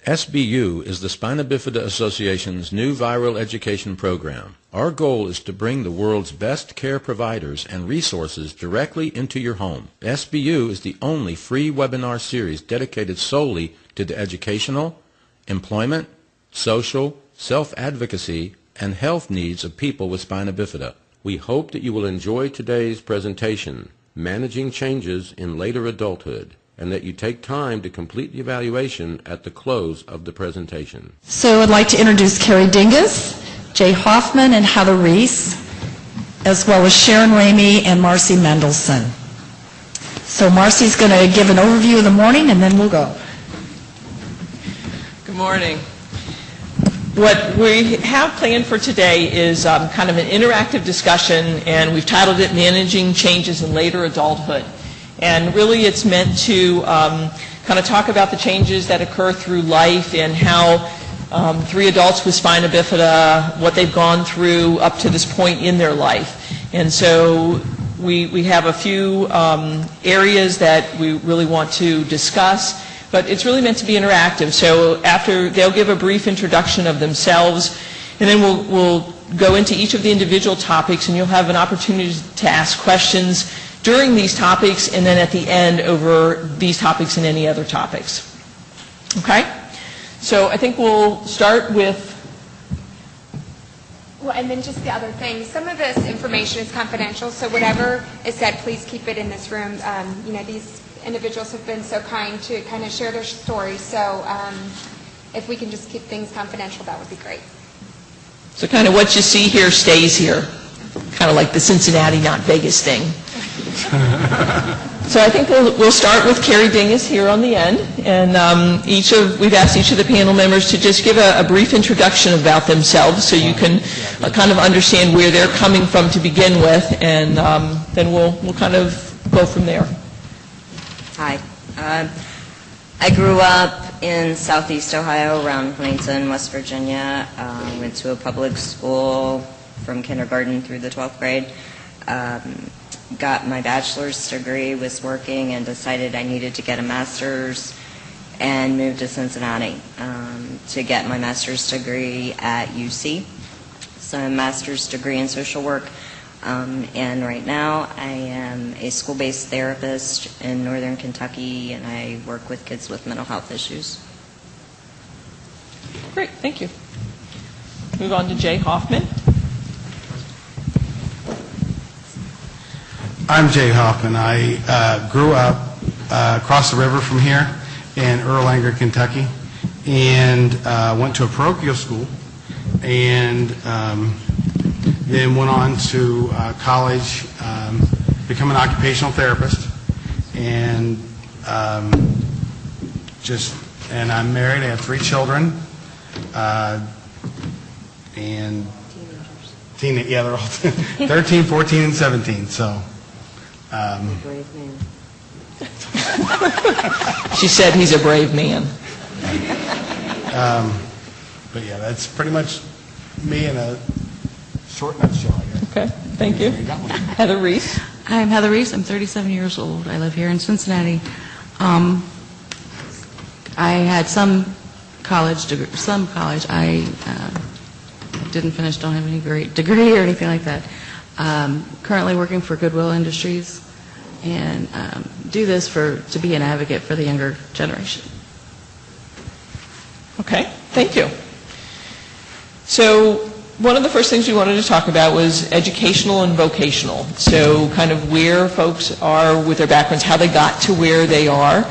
SBU is the Spina Bifida Association's new viral education program. Our goal is to bring the world's best care providers and resources directly into your home. SBU is the only free webinar series dedicated solely to the educational, employment, social, self-advocacy, and health needs of people with spina bifida. We hope that you will enjoy today's presentation, Managing Changes in Later Adulthood, and that you take time to complete the evaluation at the close of the presentation. So I'd like to introduce Carrie Dingus, Jay Hoffman, and Heather Reese, as well as Sharon Ramey and Marcy Mendelson. So Marcy's going to give an overview of the morning, and then we'll go. Good morning. What we have planned for today is kind of an interactive discussion, and we've titled it Managing Changes in Later Adulthood. And really it's meant to kind of talk about the changes that occur through life and how three adults with spina bifida, what they've gone through up to this point in their life. And so we have a few areas that we really want to discuss, but it's really meant to be interactive. So after, they'll give a brief introduction of themselves, and then we'll go into each of the individual topics, and you'll have an opportunity to ask questions during these topics, and then at the end over these topics and any other topics. Okay? So I think we'll start with... Well, and then just the other thing, some of this information is confidential, so whatever is said, please keep it in this room. You know, these individuals have been so kind to kind of share their stories, so if we can just keep things confidential, that would be great. So kind of what you see here stays here. Kind of like the Cincinnati, not Vegas thing. So I think we'll start with Carrie Dingus here on the end, and we've asked each of the panel members to just give a brief introduction about themselves so you can kind of understand where they're coming from to begin with, and then we'll kind of go from there. Hi. I grew up in southeast Ohio around Huntington, West Virginia. Went to a public school from kindergarten through the 12th grade. Got my bachelor's degree, was working, and decided I needed to get a master's and moved to Cincinnati to get my master's degree at UC. So a master's degree in social work, and right now I am a school-based therapist in northern Kentucky, and I work with kids with mental health issues. Great, thank you. Move on to Jay Hoffman. I'm Jay Hoffman. I grew up across the river from here in Erlanger, Kentucky, and went to a parochial school, and then went on to college, become an occupational therapist, and and I'm married. I have 3 children, and yeah, they're all 13, 14, and 17. So. Brave man. She said he's a brave man. But yeah, that's pretty much me in a short nutshell, I guess. Okay, thank you. Heather Reese. I'm Heather Reese. I'm 37 years old. I live here in Cincinnati. I had some college. I didn't finish, don't have any great degree or anything like that. Currently working for Goodwill Industries, and do this to be an advocate for the younger generation. Okay, thank you. So one of the first things we wanted to talk about was educational and vocational. So kind of where folks are with their backgrounds, how they got to where they are,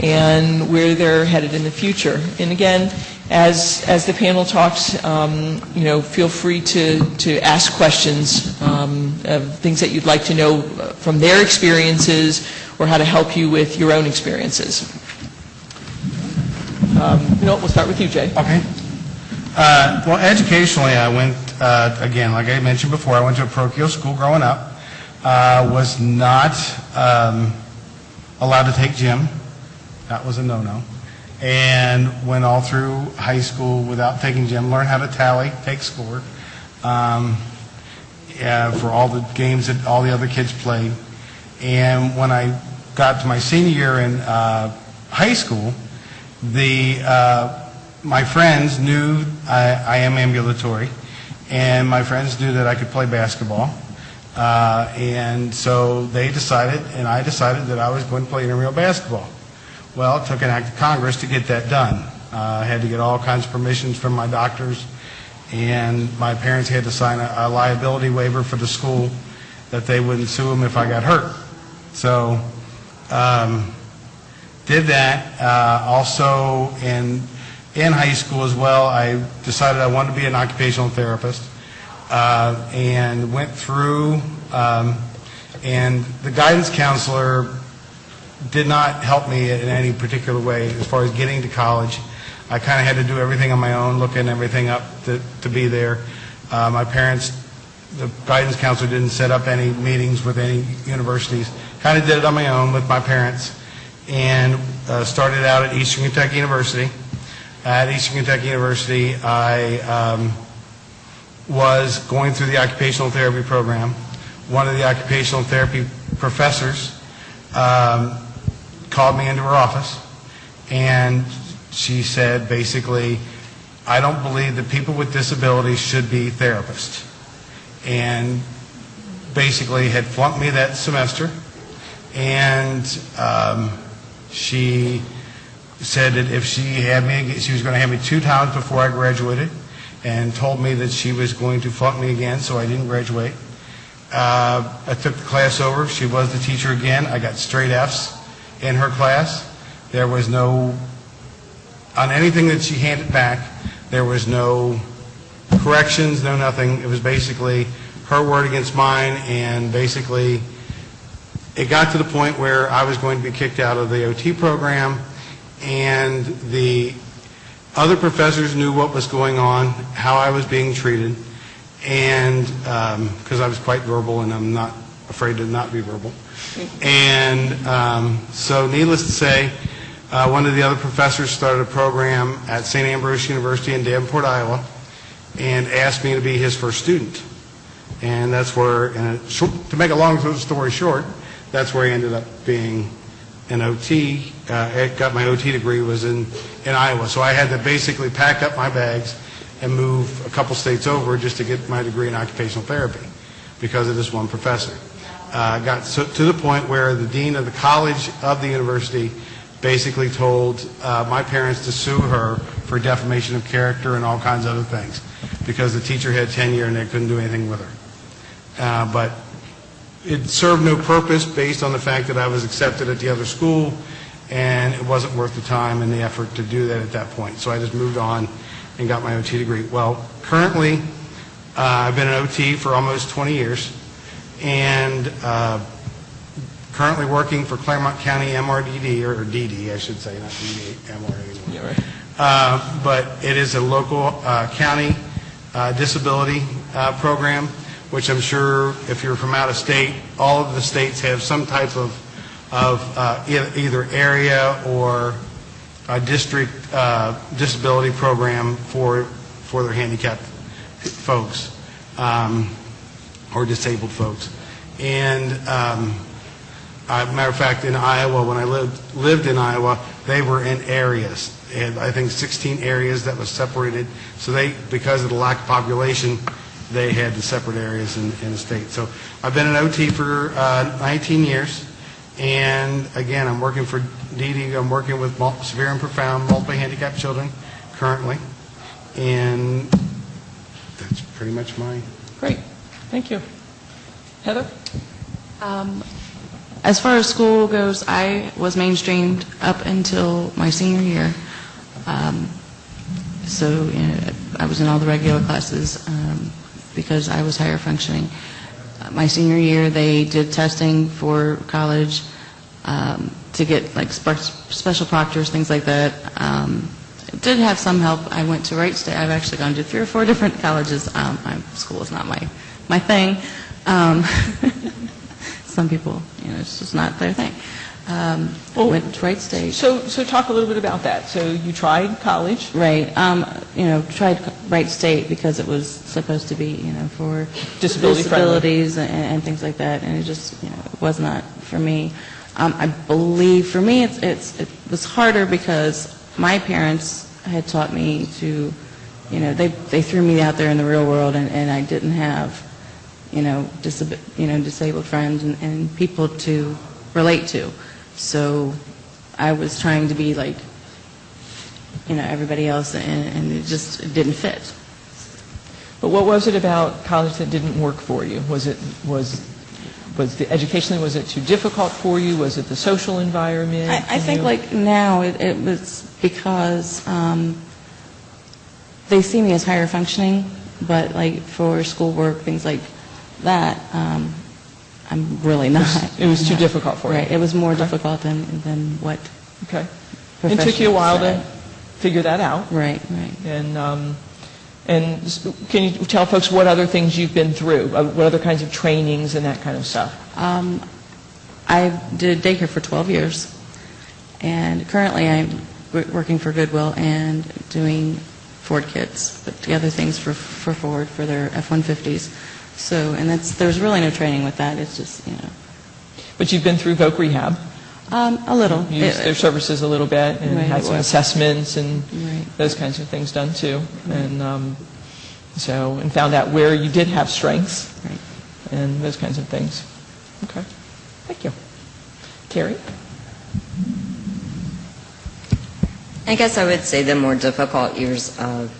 and where they're headed in the future. And again, as the panel talks, you know, feel free to ask questions of things that you'd like to know from their experiences or how to help you with your own experiences. You know, we'll start with you, Jay. Okay. Well, educationally, I went, again, like I mentioned before, I went to a parochial school growing up. Was not allowed to take gym. That was a no-no. And went all through high school without taking gym, learned how to tally, take score, for all the games that all the other kids played. And when I got to my senior year in high school, the my friends knew I am ambulatory, and my friends knew that I could play basketball. And so they decided, and I decided, that I was going to play intramural basketball. Well, it took an act of Congress to get that done. I had to get all kinds of permissions from my doctors, and my parents had to sign a liability waiver for the school that they wouldn't sue them if I got hurt. So, did that. Also, in high school as well, I decided I wanted to be an occupational therapist, and went through, and the guidance counselor did not help me in any particular way as far as getting to college. I kind of had to do everything on my own, looking everything up to be there. My parents, the guidance counselor didn't set up any meetings with any universities. Kind of did it on my own with my parents, and started out at Eastern Kentucky University. At Eastern Kentucky University, I was going through the occupational therapy program. One of the occupational therapy professors called me into her office, and she said, basically, I don't believe that people with disabilities should be therapists. And basically had flunked me that semester, and she said that if she had me, she was going to have me 2 times before I graduated, and told me that she was going to flunk me again, so I didn't graduate. I took the class over. She was the teacher again. I got straight Fs in her class. There was no, on anything that she handed back, there was no corrections, no nothing. It was basically her word against mine, and basically it got to the point where I was going to be kicked out of the OT program, and the other professors knew what was going on, how I was being treated, and because I was quite verbal, and I'm not afraid to not be verbal. And so needless to say, one of the other professors started a program at St. Ambrose University in Davenport, Iowa, and asked me to be his first student. And that's where, to make a long story short, that's where I ended up being an OT. I got my OT degree was in Iowa. So I had to basically pack up my bags and move a couple states over just to get my degree in occupational therapy because of this one professor. Got to the point where the dean of the college of the university basically told my parents to sue her for defamation of character and all kinds of other things because the teacher had tenure and they couldn't do anything with her. But it served no purpose based on the fact that I was accepted at the other school, and it wasn't worth the time and the effort to do that at that point. So I just moved on and got my OT degree. Well, currently, I've been an OT for almost 20 years, and currently working for Claremont County MRDD, or DD, I should say, not DD, MRDD. Yeah, right. But it is a local county disability program, which I'm sure if you're from out of state, all of the states have some type of either area or a district disability program for their handicapped folks or disabled folks. And matter of fact, in Iowa, when I lived in Iowa, they were in areas. They had, I think, 16 areas that was separated. So because of the lack of population, they had the separate areas in the state. So I've been an OT for 19 years. And again, I'm working for DD. I'm working with severe and profound multi-handicapped children currently. And that's pretty much mine. Great. Thank you. Heather? As far as school goes, I was mainstreamed up until my senior year. So I was in all the regular classes because I was higher functioning. My senior year, they did testing for college to get like special proctors, things like that. It did have some help. I went to Wright State. I've actually gone to 3 or 4 different colleges. School is not my thing. Some people, it's just not their thing. Went to Wright State. So talk a little bit about that. So you tried college? Right. Tried Wright State because it was supposed to be, for disabilities and things like that, and it just, was not for me. I believe for me it was harder because my parents had taught me to, they threw me out there in the real world, and I didn't have, disabled friends and people to relate to. So I was trying to be like, everybody else, and it just didn't fit. But what was it about college that didn't work for you? Was the educationally, was it too difficult for you? Was it the social environment? I think like now it was because they see me as higher functioning, but like for schoolwork, things like that, I'm really not. It was too difficult for you? Right. It was more difficult than what. Okay. It took you a while to figure that out. Right. And can you tell folks what other things you've been through? What other kinds of trainings and that kind of stuff? I did daycare for 12 years, and currently I'm working for Goodwill and doing Ford Kids, put together things for Ford for their F-150s. So, and there's really no training with that. It's just, But you've been through voc rehab. A little. Used their services a little bit and had some assessments and Right. those kinds of things done too. And and found out where you did have strengths and those kinds of things. Okay. Thank you. Carrie? I guess I would say the more difficult years of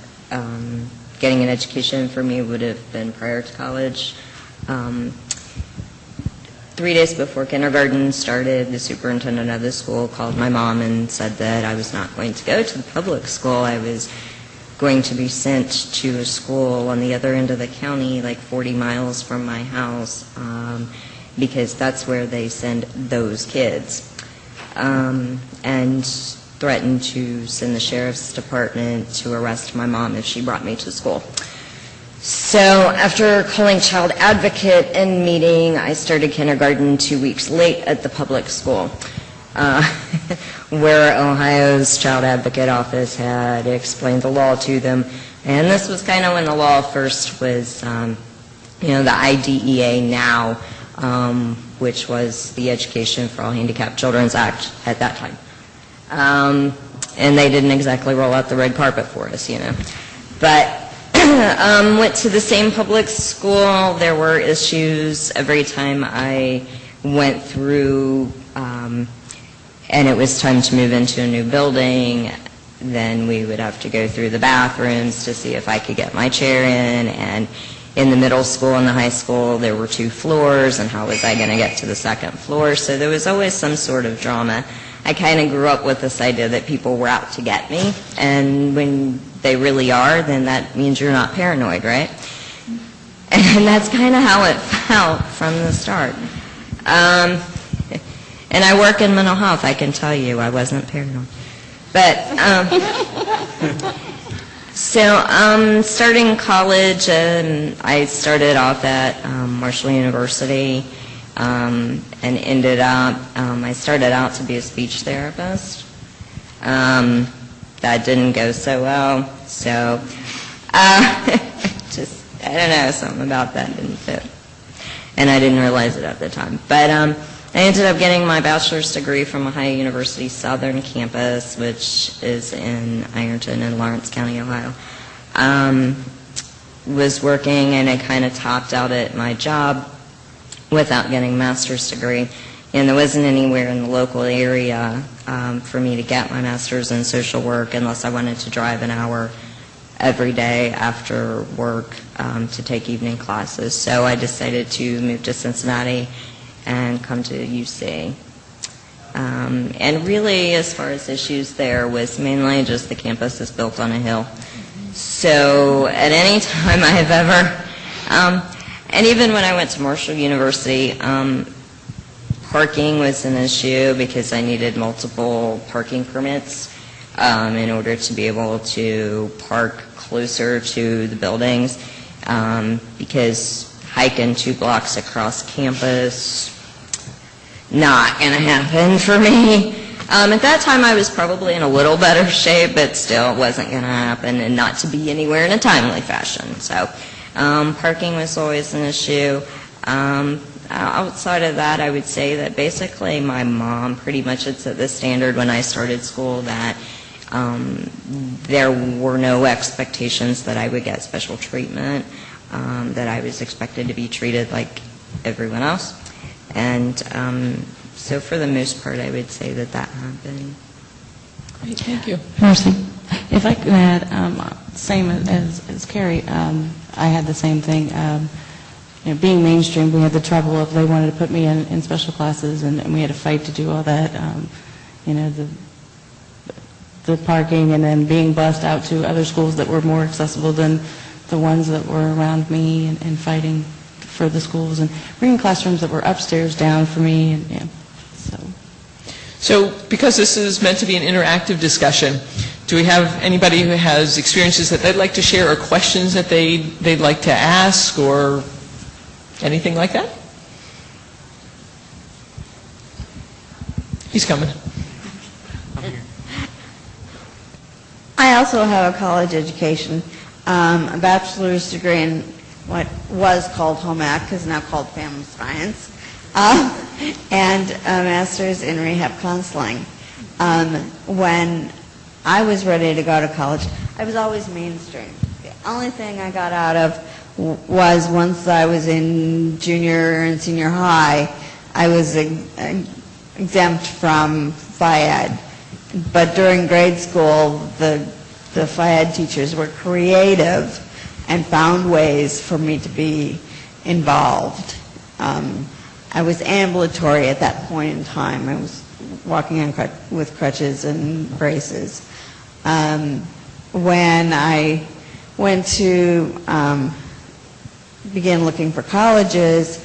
getting an education for me would have been prior to college. 3 days before kindergarten started, the superintendent of the school called my mom and said that I was not going to go to the public school. I was going to be sent to a school on the other end of the county, like 40 miles from my house, because that's where they send those kids. And threatened to send the sheriff's department to arrest my mom if she brought me to school. So after calling child advocate and meeting, I started kindergarten 2 weeks late at the public school, where Ohio's child advocate office had explained the law to them. And this was kind of when the law first was, the IDEA now, which was the Education for All Handicapped Children's Act at that time. And they didn't exactly roll out the red carpet for us, But went to the same public school. There were issues every time I went through, and it was time to move into a new building. Then we would have to go through the bathrooms to see if I could get my chair in. And in the middle school and the high school, there were 2 floors, and how was I going to get to the second floor? So there was always some sort of drama. I kind of grew up with this idea that people were out to get me, and when they really are, then that means you're not paranoid, right? And that's kind of how it felt from the start. And I work in mental health, I can tell you, I wasn't paranoid. But, starting college, I started off at Marshall University, and ended up, I started out to be a speech therapist. That didn't go so well, so just, I don't know, something about that didn't fit. And I didn't realize it at the time. But I ended up getting my bachelor's degree from Ohio University Southern Campus, which is in Ironton in Lawrence County, Ohio. Was working, and I kind of topped out at my job without getting a master's degree. And there wasn't anywhere in the local area for me to get my master's in social work unless I wanted to drive an hour every day after work to take evening classes. So I decided to move to Cincinnati and come to UC. And really, as far as issues there, was mainly just the campus is built on a hill. So at any time I've ever, and even when I went to Marshall University, parking was an issue because I needed multiple parking permits in order to be able to park closer to the buildings, because hiking 2 blocks across campus, not going to happen for me. At that time, I was probably in a little better shape, but still it wasn't going to happen, and not to be anywhere in a timely fashion. So parking was always an issue. Outside of that, I would say that basically my mom pretty much had set the standard when I started school that There were no expectations that I would get special treatment, that I was expected to be treated like everyone else. And so for the most part, I would say that happened. Great, thank you. Marcy, if I could add, same as Carrie, I had the same thing. Being mainstream, we had the trouble of they wanted to put me in special classes, and we had to fight to do all that. The parking, and then being bused out to other schools that were more accessible than the ones that were around me, and fighting for the schools, and bringing classrooms that were upstairs down for me, and So because this is meant to be an interactive discussion, do we have anybody who has experiences that they'd like to share, or questions that they'd like to ask, or anything like that? He's coming. I also have a college education, a bachelor's degree in what was called home ec, is now called family science, and a master's in rehab counseling. When I was ready to go to college, I was always mainstream. The only thing I got out of was once I was in junior and senior high, I was exempt from Phi-Ed. But during grade school, the Phi-Ed teachers were creative and found ways for me to be involved. I was ambulatory at that point in time. I was walking on with crutches and braces. When I went to begin looking for colleges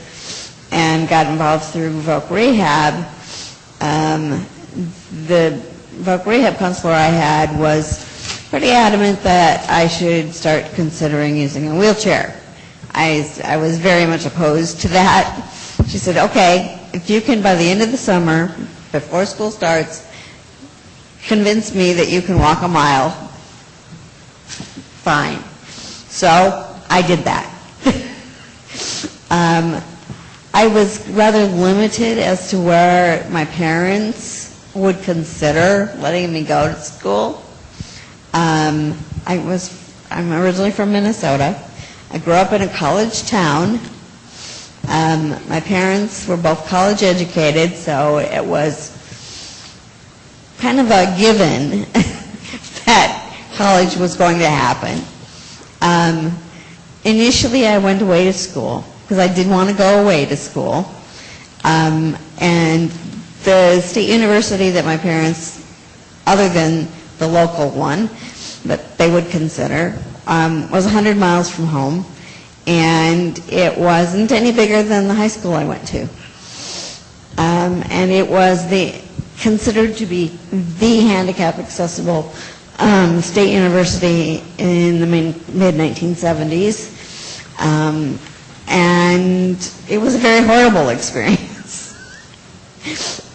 and got involved through Voc Rehab, the Voc Rehab counselor I had was pretty adamant that I should start considering using a wheelchair. I was very much opposed to that. She said, okay, if you can, by the end of the summer, before school starts, convince me that you can walk a mile, fine. So I did that. I was rather limited as to where my parents would consider letting me go to school. I'm originally from Minnesota. I grew up in a college town. My parents were both college educated, so it was kind of a given that college was going to happen. Initially, I went away to school because I did want to go away to school. And the state university that my parents, other than the local one that they would consider, was 100 miles from home, and it wasn't any bigger than the high school I went to. And it was considered to be the handicap accessible state university in the mid-1970s. And it was a very horrible experience.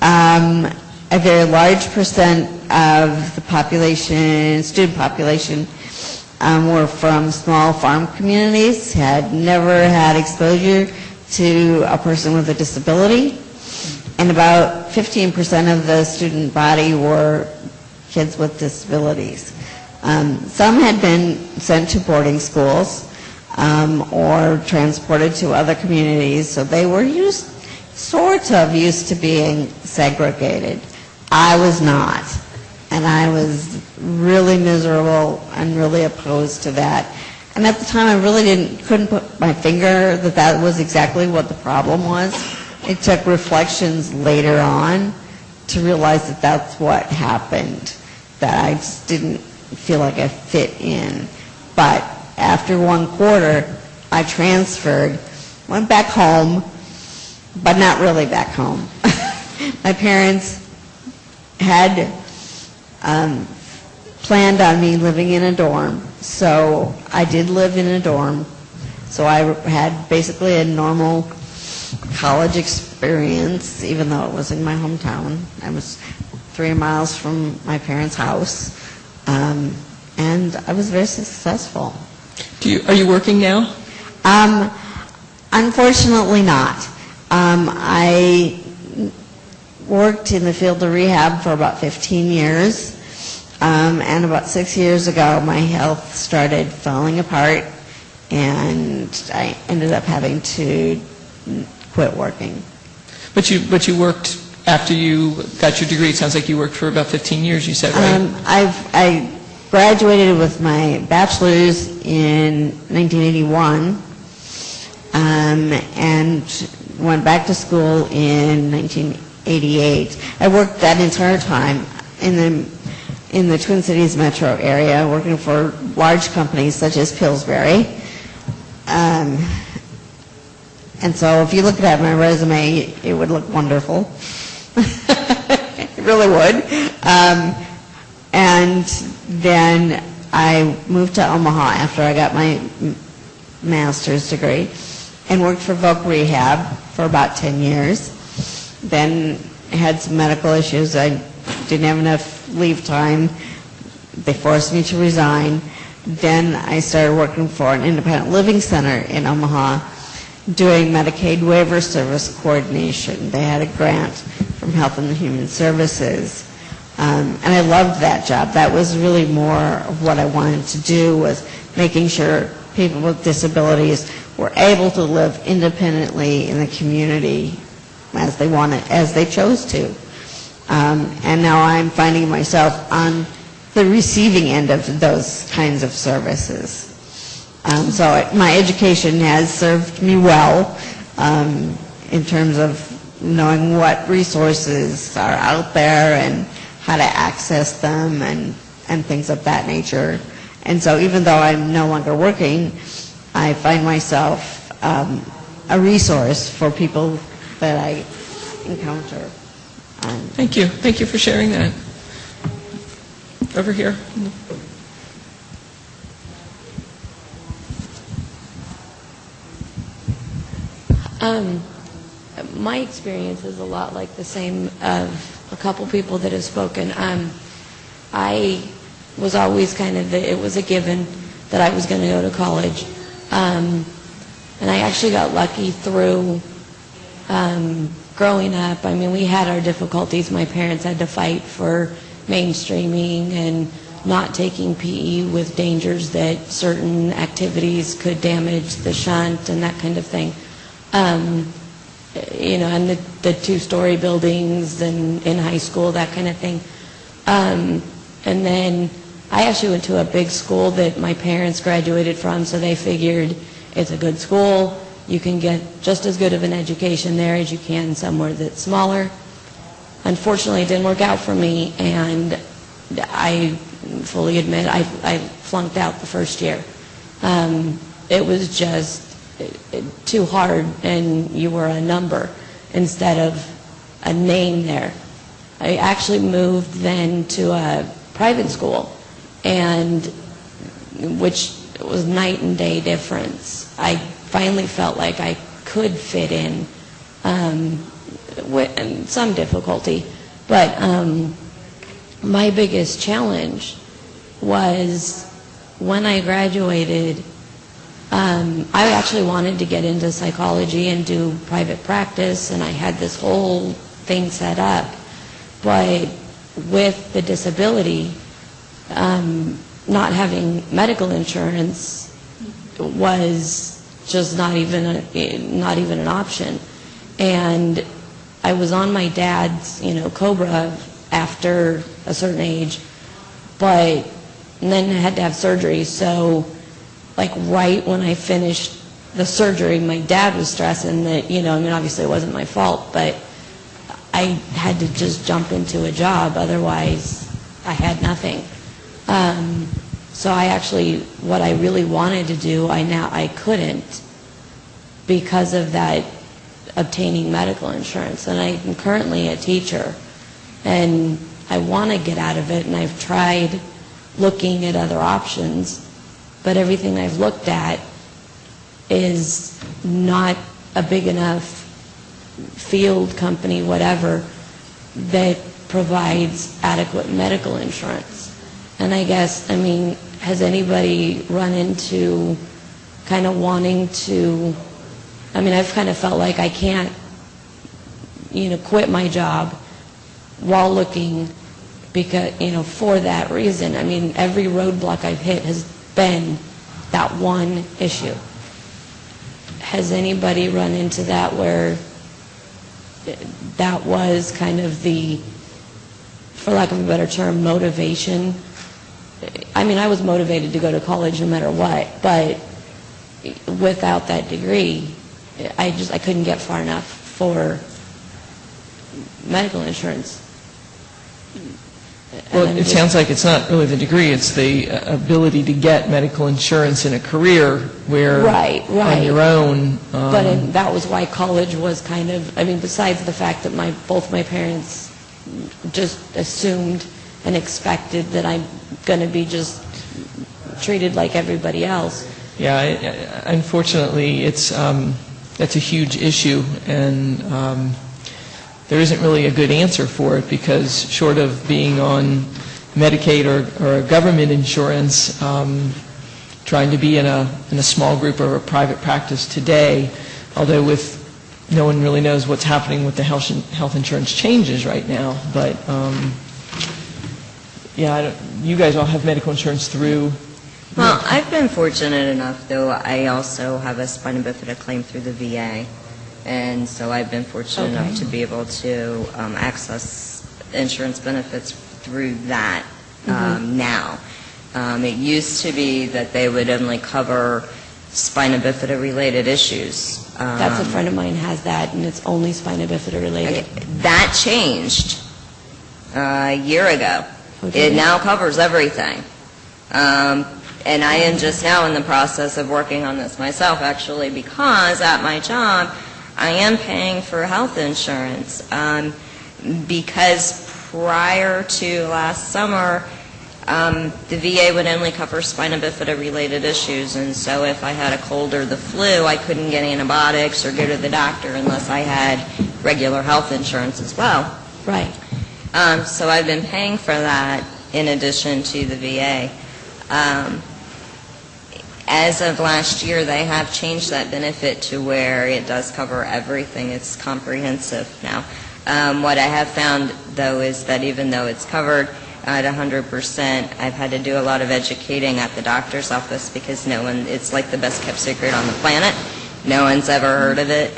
A very large percent of the population, student population, were from small farm communities, had never had exposure to a person with a disability, and about 15% of the student body were kids with disabilities. Some had been sent to boarding schools or transported to other communities, so they were sort of used to being segregated. I was not, and I was really miserable and really opposed to that. And at the time, I really couldn't put my finger that was exactly what the problem was. It took reflections later on to realize that that's what happened, that I just didn't feel like I fit in. But after one quarter, I transferred, went back home, but not really back home. My parents had planned on me living in a dorm, so I did live in a dorm. So I had basically a normal college experience, even though it was in my hometown. I was 3 miles from my parents' house, and I was very successful. Are you working now? Unfortunately not. I worked in the field of rehab for about 15 years. And about 6 years ago, my health started falling apart, and I ended up having to quit working. But you worked after you got your degree. It sounds like you worked for about 15 years, you said, right? I graduated with my bachelor's in 1981, and went back to school in 1988. I worked that entire time in the Twin Cities metro area, working for large companies such as Pillsbury. And so if you look at my resume, it would look wonderful. It really would. And then I moved to Omaha after I got my master's degree and worked for Voc Rehab for about 10 years. Then had some medical issues. I didn't have enough leave time. They forced me to resign. Then I started working for an independent living center in Omaha doing Medicaid waiver service coordination. They had a grant from Health and Human Services. And I loved that job. That was really more of what I wanted to do, was making sure people with disabilities were able to live independently in the community as they wanted, as they chose to. And now I'm finding myself on the receiving end of those kinds of services. So my education has served me well in terms of knowing what resources are out there and how to access them and things of that nature. And so even though I'm no longer working, I find myself a resource for people that I encounter. Thank you. Thank you for sharing that. Over here. My experience is a lot like the same of a couple people that have spoken. I was always it was a given that I was going to go to college. And I actually got lucky through growing up. I mean, we had our difficulties. My parents had to fight for mainstreaming and not taking PE with dangers that certain activities could damage the shunt and that kind of thing. And the two-story buildings and in high school, that kind of thing. And then I actually went to a big school that my parents graduated from, so they figured it's a good school. You can get just as good of an education there as you can somewhere that's smaller. Unfortunately, it didn't work out for me, and I fully admit I flunked out the first year. It was just too hard, and you were a number instead of a name there. I actually moved then to a private school, and which was night and day difference. I finally felt like I could fit in with some difficulty, but my biggest challenge was when I graduated. I actually wanted to get into psychology and do private practice, and I had this whole thing set up. But with the disability, not having medical insurance was just not even an option. And I was on my dad's, COBRA after a certain age, but then I had to have surgery. So, right when I finished the surgery, my dad was stressing that, obviously it wasn't my fault, but I had to just jump into a job, otherwise I had nothing. So what I really wanted to do, I couldn't because of that obtaining medical insurance. And I'm currently a teacher, and I want to get out of it, and I've tried looking at other options, but everything I've looked at is not a big enough field, company, whatever, that provides adequate medical insurance. And I guess, has anybody run into kind of wanting to, I've kind of felt like I can't, quit my job while looking because, for that reason. I mean, every roadblock I've hit has been that one issue. Has anybody run into that where that was kind of the, for lack of a better term, motivation? I mean, I was motivated to go to college no matter what, but without that degree, I couldn't get far enough for medical insurance. Well, it sounds like it's not really the degree, it's the ability to get medical insurance in a career where right. on your own. But that was why college was kind of, I mean, besides the fact that both my parents just assumed and expected that I'm going to be just treated like everybody else. Yeah, unfortunately, that's a huge issue, and there isn't really a good answer for it, because short of being on Medicaid or government insurance, trying to be in a small group or a private practice today, although no one really knows what's happening with the health insurance changes right now, but you guys all have medical insurance through. Well, I've been fortunate enough, though. I also have a spina bifida claim through the VA. And so I've been fortunate enough to be able to access insurance benefits through that now. It used to be that they would only cover spina bifida related issues. That's a friend of mine has that, and it's only spina bifida related. Okay. That changed a year ago. It now covers everything. And I am just now in the process of working on this myself, actually, because at my job, I am paying for health insurance because prior to last summer, the VA would only cover spina bifida related issues, and so if I had a cold or the flu, I couldn't get antibiotics or go to the doctor unless I had regular health insurance as well. Right. So I've been paying for that in addition to the VA. As of last year, they have changed that benefit to where it does cover everything. It's comprehensive now. What I have found, though, is that even though it's covered at 100%, I've had to do a lot of educating at the doctor's office because it's like the best kept secret on the planet. No one's ever heard of it,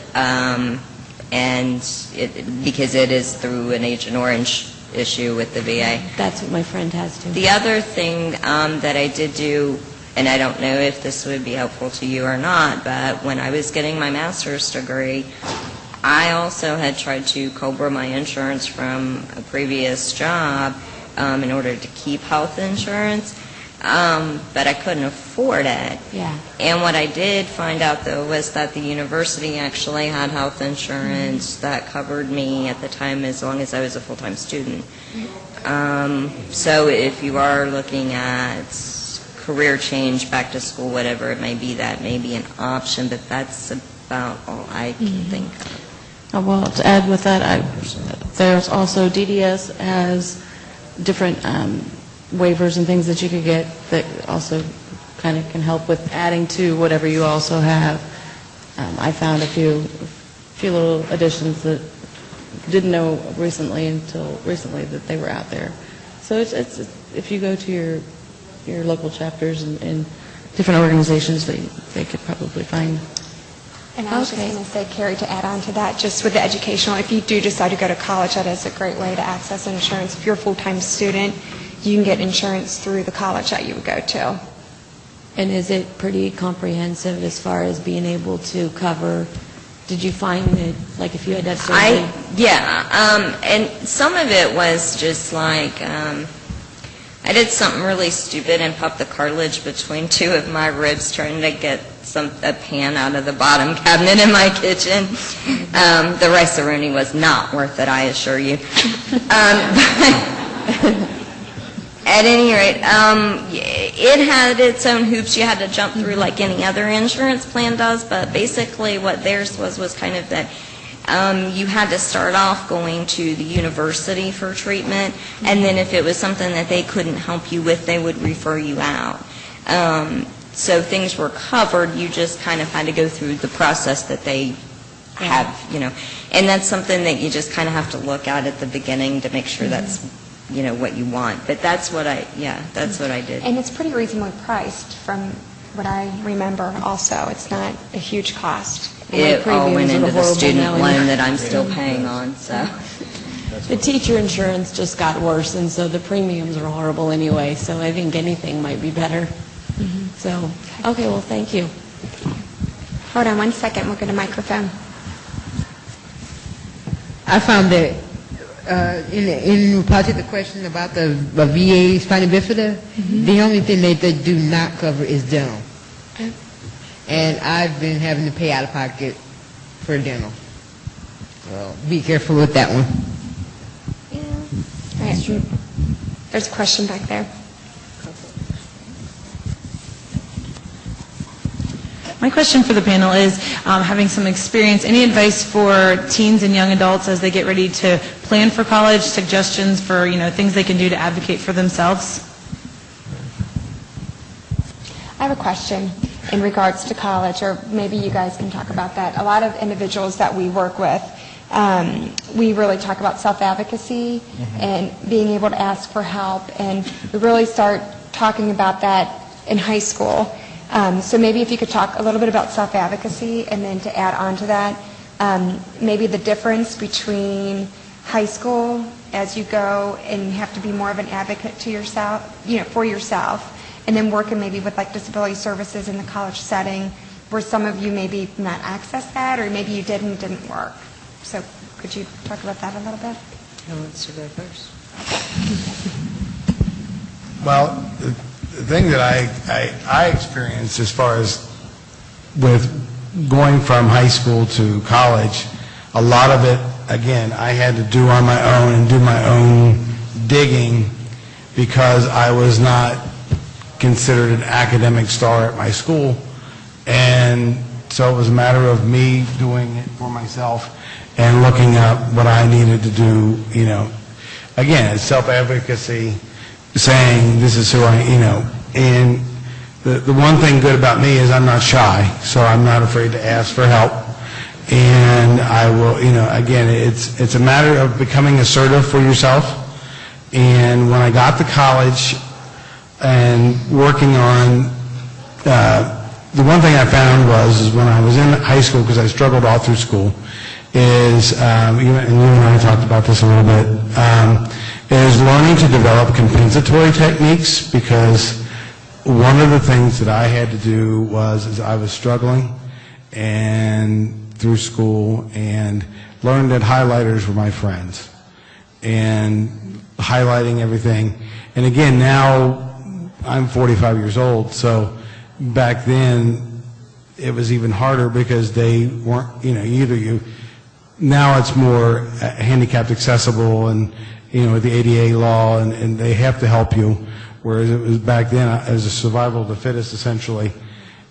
because it is through an Agent Orange issue with the VA. That's what my friend has, too. The other thing that I did do, and I don't know if this would be helpful to you or not, but when I was getting my master's degree, I also had tried to COBRA my insurance from a previous job in order to keep health insurance, but I couldn't afford it. Yeah. And what I did find out, though, was that the university actually had health insurance that covered me at the time as long as I was a full-time student. So if you are looking at career change, back to school, whatever it may be, that may be an option, but that's about all I can think of. Well, to add with that, there's also DDS has different waivers and things that you could get that also kind of can help with adding to whatever you also have. I found a few little additions that didn't know until recently that they were out there. So it's if you go to your local chapters and different organizations, they could probably find. And I was just going to say, Carrie, to add on to that, just with the educational, if you do decide to go to college, that is a great way to access insurance. If you're a full-time student, you can get insurance through the college that you would go to. And is it pretty comprehensive as far as being able to cover? Did you find that, like, if you had that surgery? And some of it was just like, I did something really stupid and popped the cartilage between two of my ribs trying to get a pan out of the bottom cabinet in my kitchen. The rice-a-roni was not worth it, I assure you. At any rate, it had its own hoops you had to jump through like any other insurance plan does, but basically what theirs was kind of that you had to start off going to the university for treatment, and then if it was something that they couldn't help you with, they would refer you out. So things were covered, you just kind of had to go through the process that they have, and that's something that you just kind of have to look at the beginning to make sure that's what you want. But that's what I did. And it's pretty reasonably priced from what I remember also. It's not a huge cost. It all went premiums are into the horrible student now loan that I'm still paying on, so. The teacher insurance just got worse, and so the premiums are horrible anyway, so I think anything might be better. So, okay, well, thank you. Hold on one second, we'll get a microphone. I found that in reply to the question about the VA spina bifida, the only thing they do not cover is dental. And I've been having to pay out of pocket for dental. So be careful with that one. All right. There's a question back there. My question for the panel is, having some experience, any advice for teens and young adults as they get ready to plan for college, suggestions for, things they can do to advocate for themselves? I have a question in regards to college, or maybe you guys can talk about that. A lot of individuals that we work with, we really talk about self-advocacy and being able to ask for help, and we really start talking about that in high school. So maybe if you could talk a little bit about self-advocacy, and then to add on to that, maybe the difference between high school as you go and have to be more of an advocate to yourself, for yourself, and then working maybe with like disability services in the college setting, where some of you maybe not access that, or maybe you did and it didn't work. So could you talk about that a little bit? Who wants to go first? Well, the thing that I experienced as far as with going from high school to college, a lot of it, again, I had to do on my own and do my own digging, because I was not considered an academic star at my school. And so it was a matter of me doing it for myself and looking up what I needed to do, Again, it's self-advocacy, saying this is who and the one thing good about me is I'm not shy, so I'm not afraid to ask for help. And I will, again, it's a matter of becoming assertive for yourself. And when I got to college and working on, the one thing I found is when I was in high school, because I struggled all through school, is, and you and I talked about this a little bit, is learning to develop compensatory techniques, because one of the things that I had to do was I was struggling and through school, and learned that highlighters were my friends, and highlighting everything. And again, now I'm 45 years old, so back then it was even harder, because they weren't, now it's more handicapped accessible, and with the ADA law, and they have to help you, whereas it was back then, it was a survival of the fittest, essentially.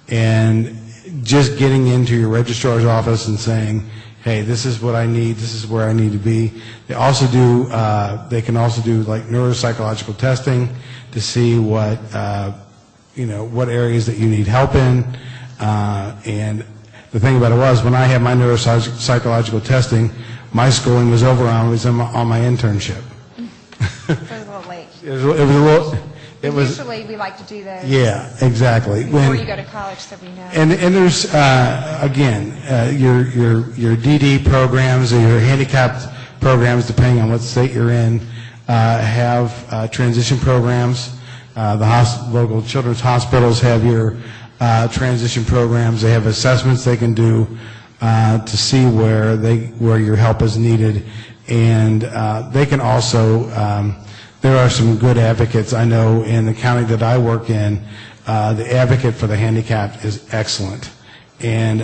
And just getting into your registrar's office and saying, hey, this is what I need, this is where I need to be. They also do, they can also do like neuropsychological testing to see what, what areas that you need help in. And the thing about it was, when I had my neuropsychological testing, my schooling was over, I was on my internship. So it was a little late. It was a little. Usually we like to do those. Yeah, exactly. Before you go to college, so we know. And there's again your DD programs or your handicapped programs, depending on what state you're in, have transition programs. The local children's hospitals have your transition programs. They have assessments they can do to see where your help is needed, and they can also. There are some good advocates I know in the county that I work in. The advocate for the handicapped is excellent, and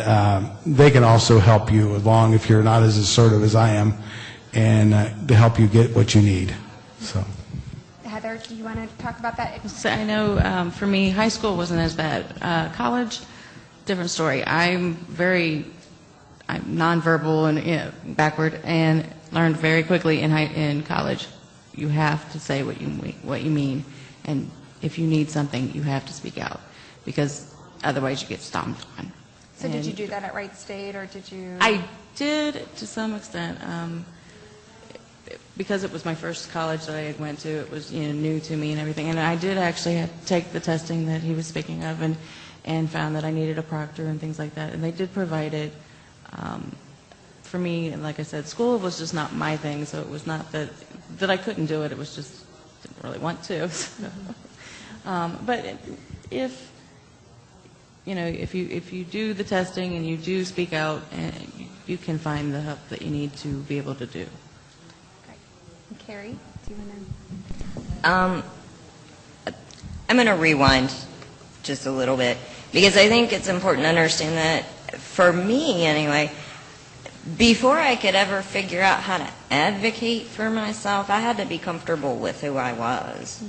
they can also help you along if you're not as assertive as I am, and to help you get what you need. So, Heather, do you want to talk about that? So I know for me, high school wasn't as bad. College, different story. I'm nonverbal and backward, and learned very quickly in college. You have to say what you mean, and if you need something, you have to speak out, because otherwise you get stomped on. So did you do that at Wright State, or did you? I did to some extent. because it was my first college that I went to, it was, new to me and everything. And I did actually have to take the testing that he was speaking of, and found that I needed a proctor and things like that. And they did provide it. For me, and like I said, school was just not my thing, so it was not that I couldn't do it. It was just didn't really want to. So. But if you do the testing and you do speak out, you can find the help that you need to be able to do. Great. Carrie, do you want to? I'm going to rewind just a little bit, because I think it's important to understand that, for me anyway, before I could ever figure out how to advocate for myself, I had to be comfortable with who I was.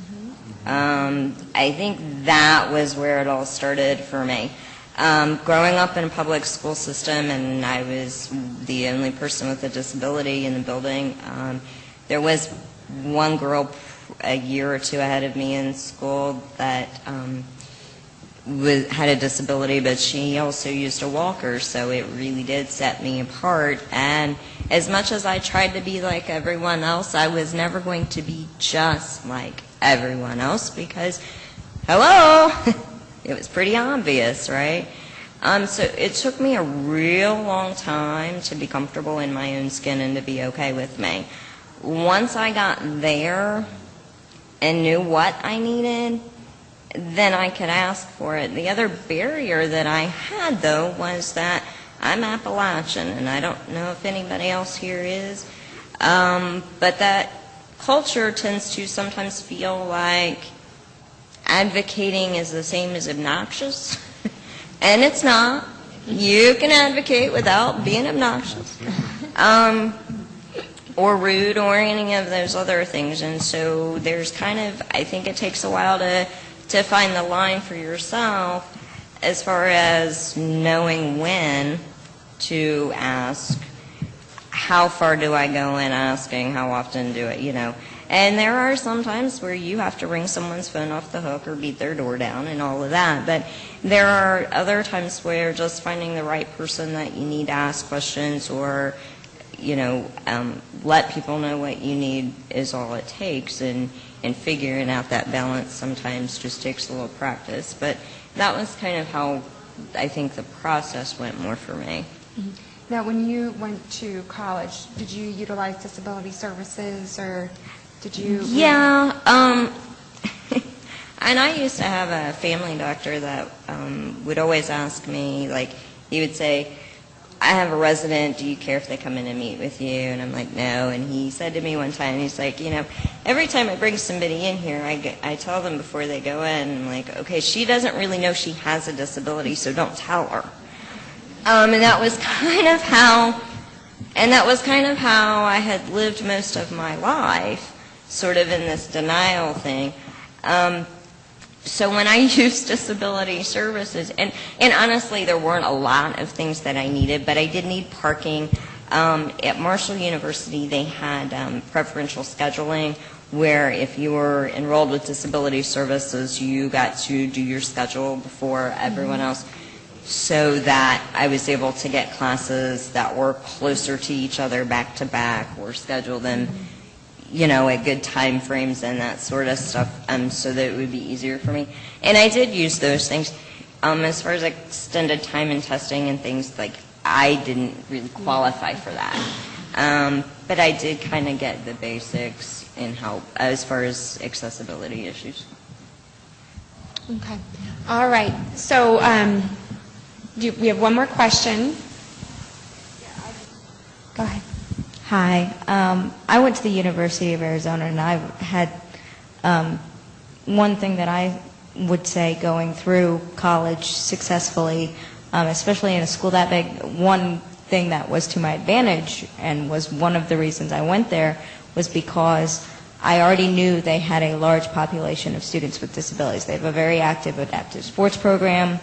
I think that was where it all started for me. Growing up in a public school system, and I was the only person with a disability in the building, there was one girl a year or two ahead of me in school that had a disability, but she also used a walker, so it really did set me apart. And as much as I tried to be like everyone else, I was never going to be just like everyone else, because, hello, it was pretty obvious, right? So it took me a real long time to be comfortable in my own skin and to be okay with me. Once I got there and knew what I needed, then I could ask for it. The other barrier that I had, though, was that I'm Appalachian, and I don't know if anybody else here is, but that culture tends to sometimes feel like advocating is the same as obnoxious, and it's not. You can advocate without being obnoxious, or rude, or any of those other things. And so there's kind of, I think it takes a while to find the line for yourself as far as knowing when to ask, how far do I go in asking, how often do it, And there are some times where you have to ring someone's phone off the hook or beat their door down and all of that. But there are other times where just finding the right person that you need to ask questions, or, let people know what you need is all it takes. And figuring out that balance sometimes just takes a little practice. But that was kind of how I think the process went more for me. Mm-hmm. Now, when you went to college, did you utilize disability services, or did you? Yeah, and I used to have a family doctor that would always ask me, like, he would say, I have a resident, do you care if they come in and meet with you? And I'm like, no. And he said to me one time, he's like, every time I bring somebody in here, I tell them before they go in, I'm like, okay, she doesn't really know she has a disability, so don't tell her. And that was kind of how I had lived most of my life, sort of in this denial thing. So when I used disability services, and honestly, there weren't a lot of things that I needed, but I did need parking. At Marshall University, they had preferential scheduling, where if you were enrolled with disability services, you got to do your schedule before everyone else, so that I was able to get classes that were closer to each other, back to back, or schedule them at good time frames and that sort of stuff, so that it would be easier for me. And I did use those things. As far as extended time and testing and things, like, I didn't really qualify for that. But I did kind of get the basics in help as far as accessibility issues. Okay. All right. So we have one more question. Go ahead. Hi. I went to the University of Arizona, and I had one thing that I would say going through college successfully, especially in a school that big, one thing that was to my advantage and was one of the reasons I went there was because I already knew they had a large population of students with disabilities. They have a very active adaptive sports program.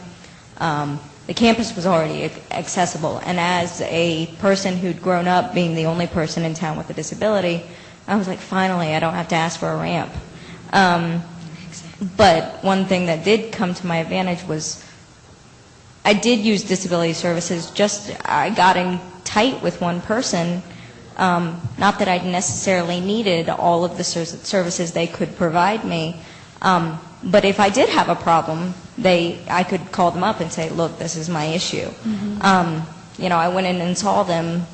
The campus was already accessible, and as a person who'd grown up being the only person in town with a disability, I was like, finally, I don't have to ask for a ramp. But one thing that did come to my advantage was I did use disability services. I got in tight with one person Not that I necessarily needed all of the services they could provide me, but if I did have a problem, I could call them up and say, look, this is my issue. I went in and saw them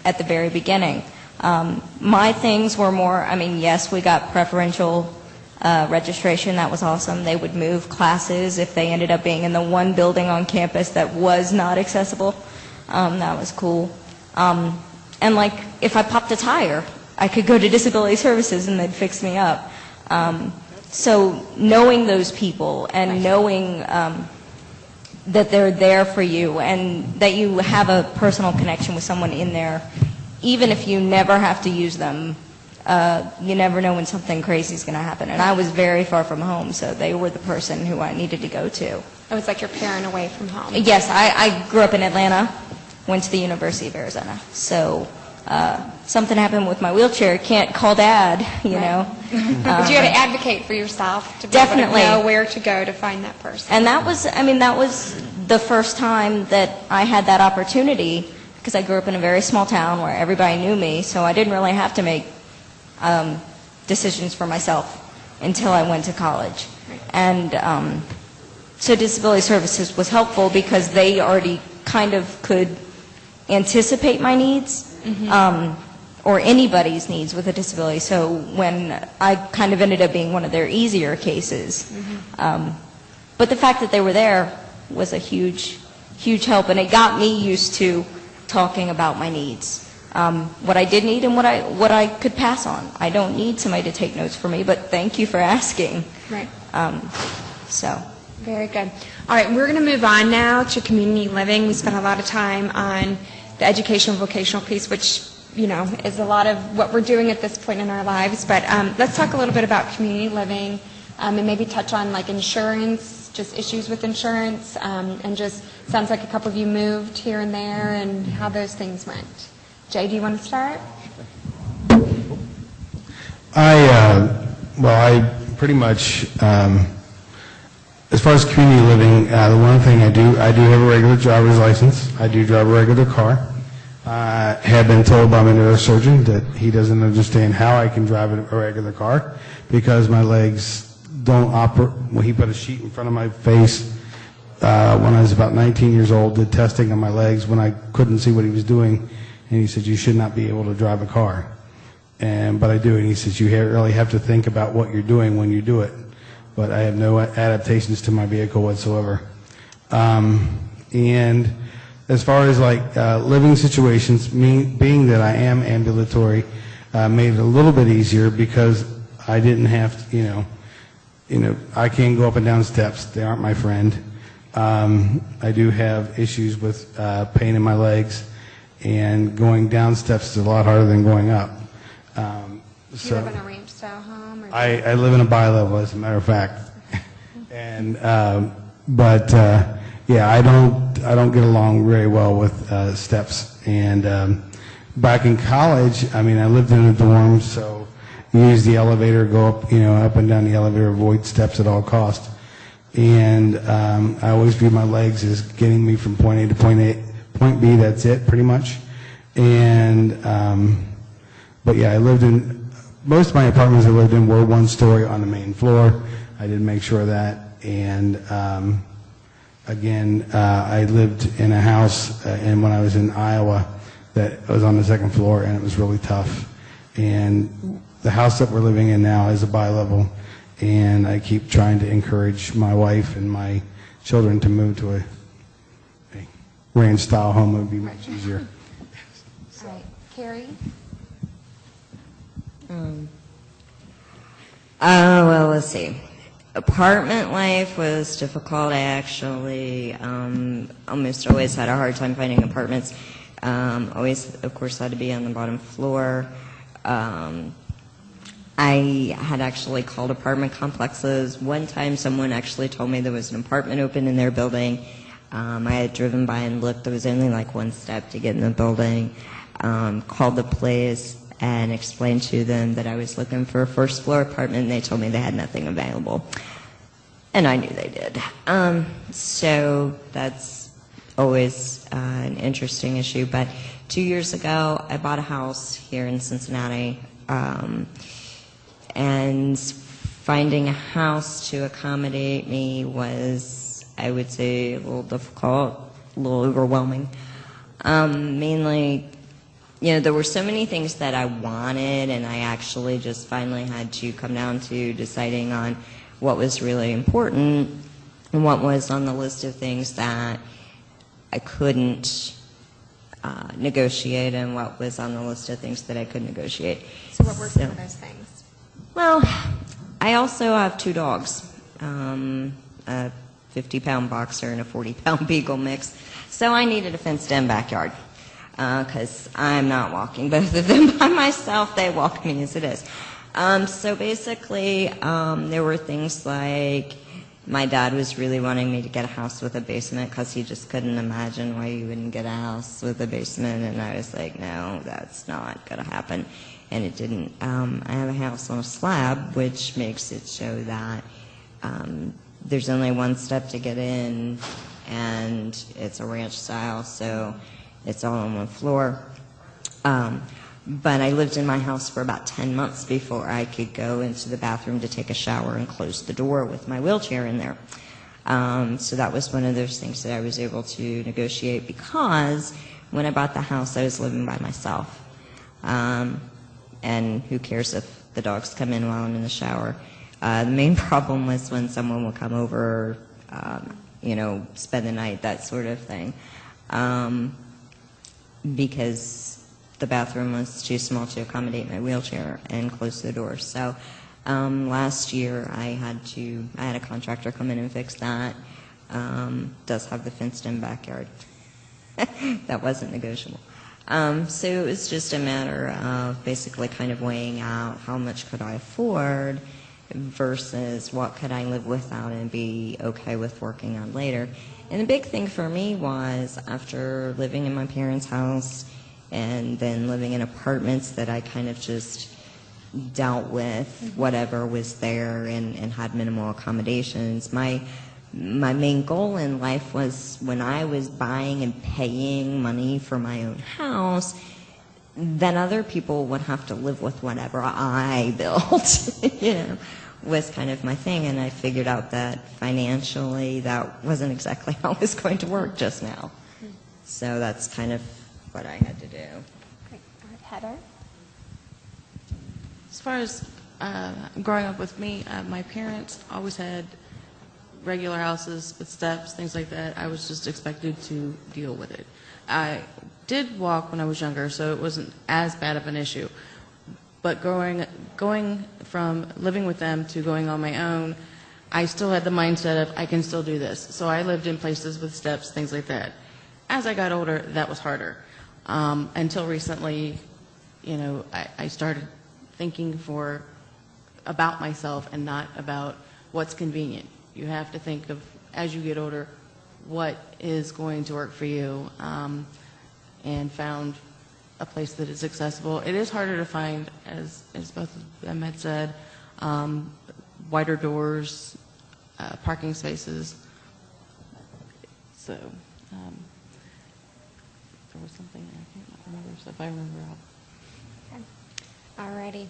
at the very beginning. My things were more, yes, we got preferential registration. That was awesome. They would move classes if they ended up being in the one building on campus that was not accessible. That was cool. And if I popped a tire, I could go to disability services and they'd fix me up. So knowing those people and knowing that they're there for you and that you have a personal connection with someone in there, even if you never have to use them, you never know when something crazy is going to happen. And I was very far from home, so they were the person who I needed to go to. It was like your parent away from home. Yes, I grew up in Atlanta, went to the University of Arizona. So something happened with my wheelchair, can't call Dad, you know. But you had to advocate for yourself to be Definitely. able to know where to go to find that person. And that was the first time that I had that opportunity, because I grew up in a very small town where everybody knew me, so I didn't really have to make decisions for myself until I went to college. And so disability services was helpful because they already kind of could anticipate my needs, or anybody's needs with a disability. So when I kind of ended up being one of their easier cases. But the fact that they were there was a huge, huge help, and it got me used to talking about my needs. What I did need and what I could pass on. I don't need somebody to take notes for me, but thank you for asking. Right. So. Very good. All right, we're going to move on now to community living. We spent a lot of time on the educational vocational piece, which, you know, is a lot of what we're doing at this point in our lives. But let's talk a little bit about community living and maybe touch on like insurance, just issues with insurance, and just sounds like a couple of you moved here and there and how those things went. Jay, do you want to start? I pretty much, as far as community living, the one thing I do have a regular driver's license. I do drive a regular car. I have been told by my neurosurgeon that he doesn't understand how I can drive a regular car because my legs don't operate. Well, he put a sheet in front of my face when I was about 19 years old, did testing on my legs when I couldn't see what he was doing, and he said, you should not be able to drive a car. But I do, and he says, you really have to think about what you're doing when you do it. But I have no adaptations to my vehicle whatsoever. And as far as like living situations, being that I am ambulatory, made it a little bit easier because I didn't have to, I can't go up and down steps. They aren't my friend. I do have issues with pain in my legs, and going down steps is a lot harder than going up. Do you live in a ranch-style home? Or I live in a bi-level, as a matter of fact. And yeah, I don't get along very well with steps. And back in college, I lived in a dorm, so you use the elevator, go up, up and down the elevator, avoid steps at all costs. And I always view my legs as getting me from point A to point B. That's it, pretty much. And but yeah, most of my apartments I lived in were one story on the main floor. I did make sure of that. And again, I lived in a house, and when I was in Iowa, that was on the second floor, and it was really tough. And the house that we're living in now is a bi-level, and I keep trying to encourage my wife and my children to move to a ranch-style home. It would be much easier. All right. Carrie? Well, let's see. Apartment life was difficult. I actually almost always had a hard time finding apartments. Always, of course, had to be on the bottom floor. I had actually called apartment complexes. One time someone actually told me there was an apartment open in their building. I had driven by and looked. There was only like one step to get in the building. Called the place and explained to them that I was looking for a first floor apartment, and they told me they had nothing available. And I knew they did. So that's always an interesting issue. But 2 years ago, I bought a house here in Cincinnati, and finding a house to accommodate me was, I would say, a little difficult, a little overwhelming. Mainly, there were so many things that I wanted, and I actually just finally had to come down to deciding on what was really important and what was on the list of things that I couldn't negotiate, and what was on the list of things that I could negotiate. So what were some of those things? Well, I also have 2 dogs, a 50-pound boxer and a 40-pound beagle mix. So I needed a fenced-in backyard because I'm not walking both of them by myself. They walk me as it is. So basically, there were things like my dad was really wanting me to get a house with a basement because he just couldn't imagine why you wouldn't get a house with a basement. And I was like, no, that's not going to happen. And it didn't. I have a house on a slab, which makes it show that there's only one step to get in, and it's a ranch style, so it's all on one floor. But I lived in my house for about 10 months before I could go into the bathroom to take a shower and close the door with my wheelchair in there. So that was one of those things that I was able to negotiate, because when I bought the house, I was living by myself. And who cares if the dogs come in while I'm in the shower? The main problem was when someone would come over, spend the night, that sort of thing. Because the bathroom was too small to accommodate my wheelchair and close the door. So last year I had a contractor come in and fix that. Does have the fenced-in backyard. That wasn't negotiable. So it was just a matter of basically kind of weighing out how much could I afford versus what could I live without and be okay with working on later. And the big thing for me was, after living in my parents' house and then living in apartments that I kind of just dealt with whatever was there and had minimal accommodations, my main goal in life was, when I was buying and paying money for my own house, then other people would have to live with whatever I built, was kind of my thing. And I figured out that financially that wasn't exactly how it was going to work just now. So that's kind of what I had to do. Great. All right, Heather? As far as growing up with me, my parents always had regular houses with steps, things like that. I was just expected to deal with it. I did walk when I was younger, so it wasn't as bad of an issue. But going from living with them to going on my own, I still had the mindset of, I can still do this. So I lived in places with steps, things like that. As I got older, that was harder. Until recently, I started thinking about myself and not about what's convenient. You have to think of, as you get older, what is going to work for you, and found a place that is accessible. It is harder to find, as both of them had said, wider doors, parking spaces. So there was something I can't remember, so if I remember, All righty.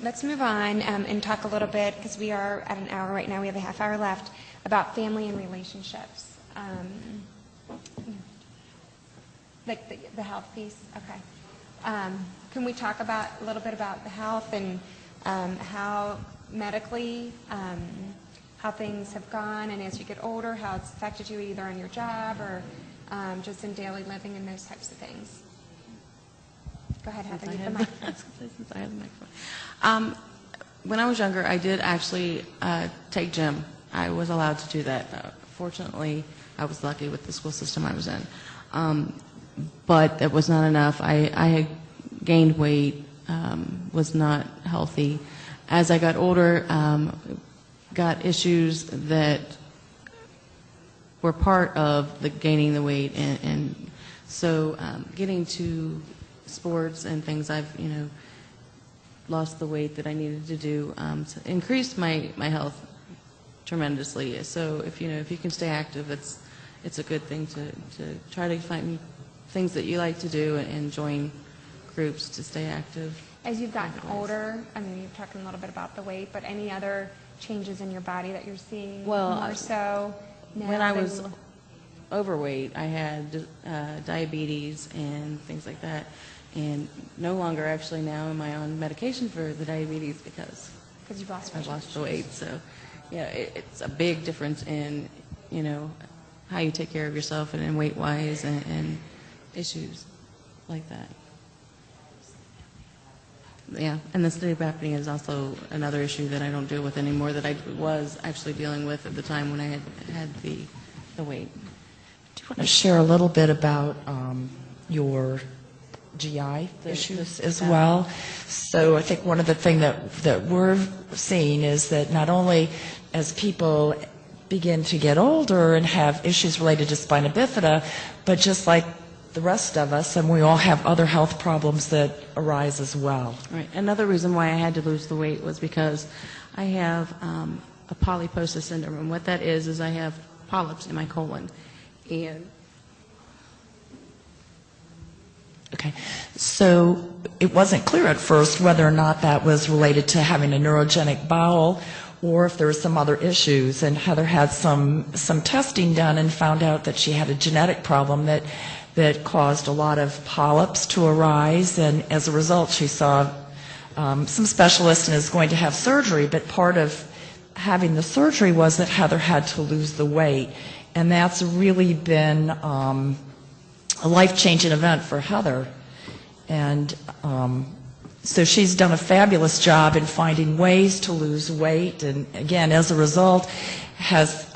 Let's move on and talk a little bit, because we are at an hour right now, we have a half hour left, about family and relationships. Like the health piece? Okay. Can we talk a little bit about the health and how medically, how things have gone, and as you get older, how it's affected you either on your job or just in daily living and those types of things? Go ahead, Heather. You have the microphone. Since I have the microphone. When I was younger, I did actually take gym. I was allowed to do that. Fortunately, I was lucky with the school system I was in. But it was not enough. I had gained weight, was not healthy. As I got older, got issues that were part of the gaining the weight, and so getting to sports and things, I've lost the weight that I needed to do, increased my health tremendously. So if you can stay active, it's a good thing to try to things that you like to do and join groups to stay active. As you've gotten older, I mean, you've talked a little bit about the weight, but any other changes in your body that you're seeing more so now? When I was overweight, I had diabetes and things like that, and no longer actually now am I on medication for the diabetes because you've lost I've lost the weight. So, yeah, it's a big difference in, you know, how you take care of yourself and weight-wise and issues like that. Yeah, and the sleep apnea is also another issue that I don't deal with anymore that I was actually dealing with at the time when I had the weight. Do you want to share a little bit about your GI issues as well? So I think one of the things that we're seeing is that not only as people begin to get older and have issues related to spina bifida, but just like the rest of us, and we all have other health problems that arise as well. Right. Another reason why I had to lose the weight was because I have a polyposis syndrome, and what that is I have polyps in my colon. And okay, so it wasn't clear at first whether or not that was related to having a neurogenic bowel or if there were some other issues, and Heather had some testing done and found out that she had a genetic problem that caused a lot of polyps to arise, and as a result she saw some specialist and is going to have surgery, but part of having the surgery was that Heather had to lose the weight, and that's really been a life-changing event for Heather. And so she's done a fabulous job in finding ways to lose weight, and again, as a result, has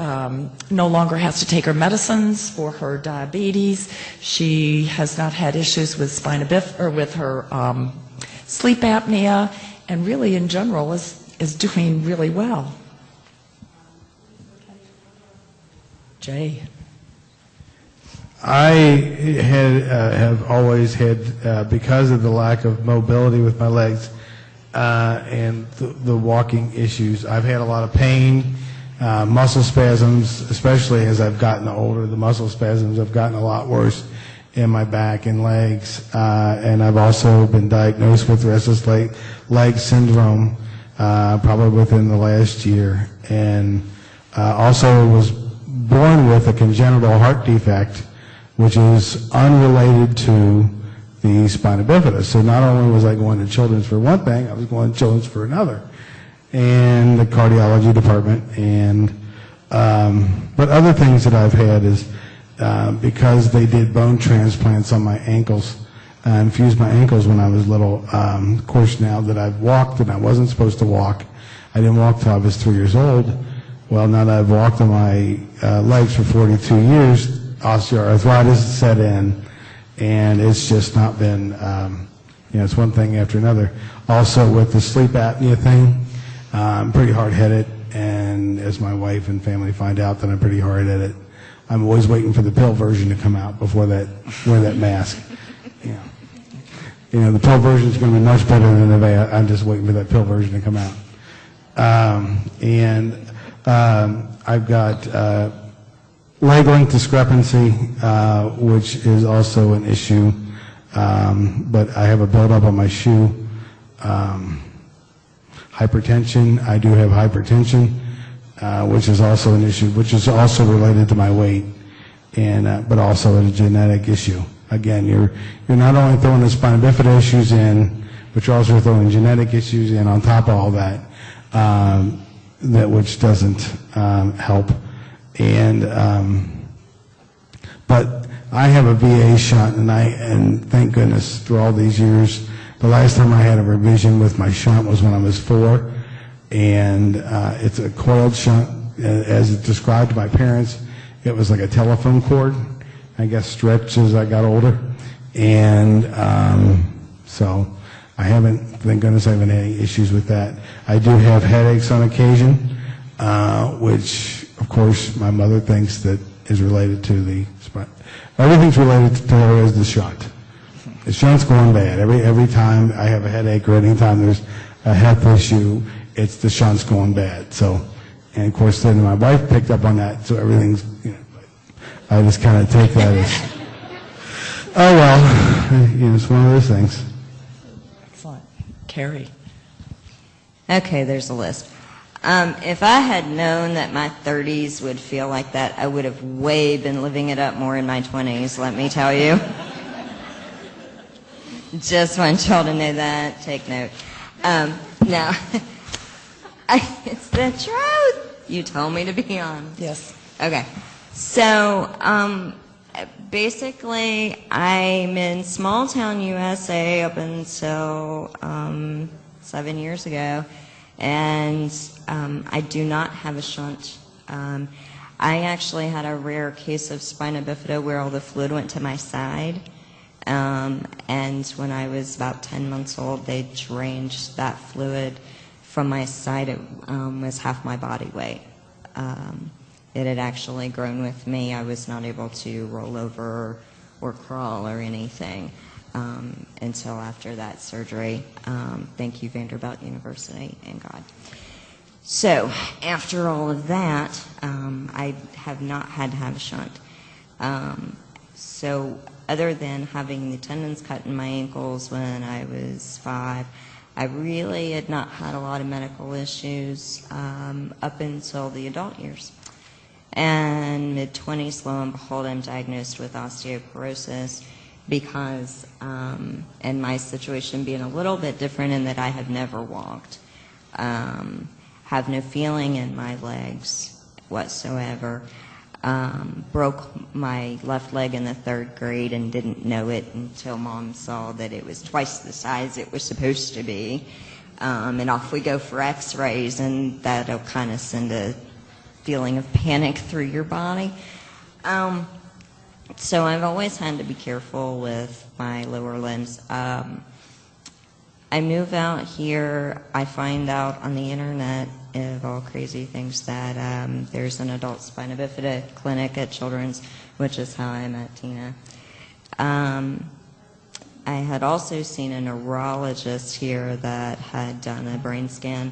no longer has to take her medicines for her diabetes. She has not had issues with spina bifida or with her sleep apnea, and really in general is doing really well. Jay. I have always had, because of the lack of mobility with my legs and the walking issues, I've had a lot of pain, muscle spasms, especially as I've gotten older. The muscle spasms have gotten a lot worse in my back and legs, and I've also been diagnosed with restless leg syndrome probably within the last year, and also was born with a congenital heart defect, which is unrelated to the spina bifida. So not only was I going to Children's for one thing, I was going to Children's for another, and the cardiology department. And but other things that I've had is because they did bone transplants on my ankles and fused my ankles when I was little. Of course, now that I've walked and I wasn't supposed to walk, I didn't walk till I was 3 years old. Well, now that I've walked on my legs for 42 years, osteoarthritis set in, and it's just not been, it's one thing after another. Also with the sleep apnea thing, I'm pretty hard-headed, and as my wife and family find out that I'm pretty hard-headed, I'm always waiting for the pill version to come out before wear that mask. The pill version is going to be much better than the VA. I'm just waiting for that pill version to come out. I've got leg length discrepancy, which is also an issue, but I have a buildup on my shoe. Hypertension, I do have hypertension, which is also an issue, which is also related to my weight, and but also a genetic issue. Again, you're not only throwing the spina bifida issues in, but you're also throwing genetic issues in on top of all that, which doesn't help. And but I have a VA shunt, and thank goodness through all these years, the last time I had a revision with my shunt was when I was 4, and it's a coiled shunt, as it described to my parents. It was like a telephone cord, I guess, stretched as I got older, and so I haven't, thank goodness I haven't had any issues with that. I do have headaches on occasion, which of course my mother thinks that is related to the spine. Everything's related to her is the shunt. The shunt's going bad. Every time I have a headache or any time there's a health issue, it's the shunt's going bad. So, and of course then my wife picked up on that, so everything's, I just kind of take that Oh, well, it's one of those things. Excellent. Carrie. Okay, there's a list. If I had known that my 30s would feel like that, I would have way been living it up more in my 20s, let me tell you. Just want y'all to know that. Take note. No. It's the truth. You told me to be on. Yes. Okay. So, basically, I'm in small town USA up until 7 years ago, and I do not have a shunt. I actually had a rare case of spina bifida where all the fluid went to my side, and when I was about 10 months old, they drained that fluid from my side. It was half my body weight. It had actually grown with me. I was not able to roll over or crawl or anything until after that surgery. Thank you, Vanderbilt University and God. So after all of that, I have not had to have a shunt. So other than having the tendons cut in my ankles when I was 5, I really had not had a lot of medical issues up until the adult years. And mid-20s, lo and behold, I'm diagnosed with osteoporosis because, and my situation being a little bit different in that I have never walked, have no feeling in my legs whatsoever, broke my left leg in the 3rd grade and didn't know it until Mom saw that it was twice the size it was supposed to be. And off we go for x-rays, and that'll kind of send a feeling of panic through your body. So I've always had to be careful with my lower limbs. I move out here, I find out on the internet of all crazy things that there's an adult spina bifida clinic at Children's, which is how I met Tina. I had also seen a neurologist here that had done a brain scan,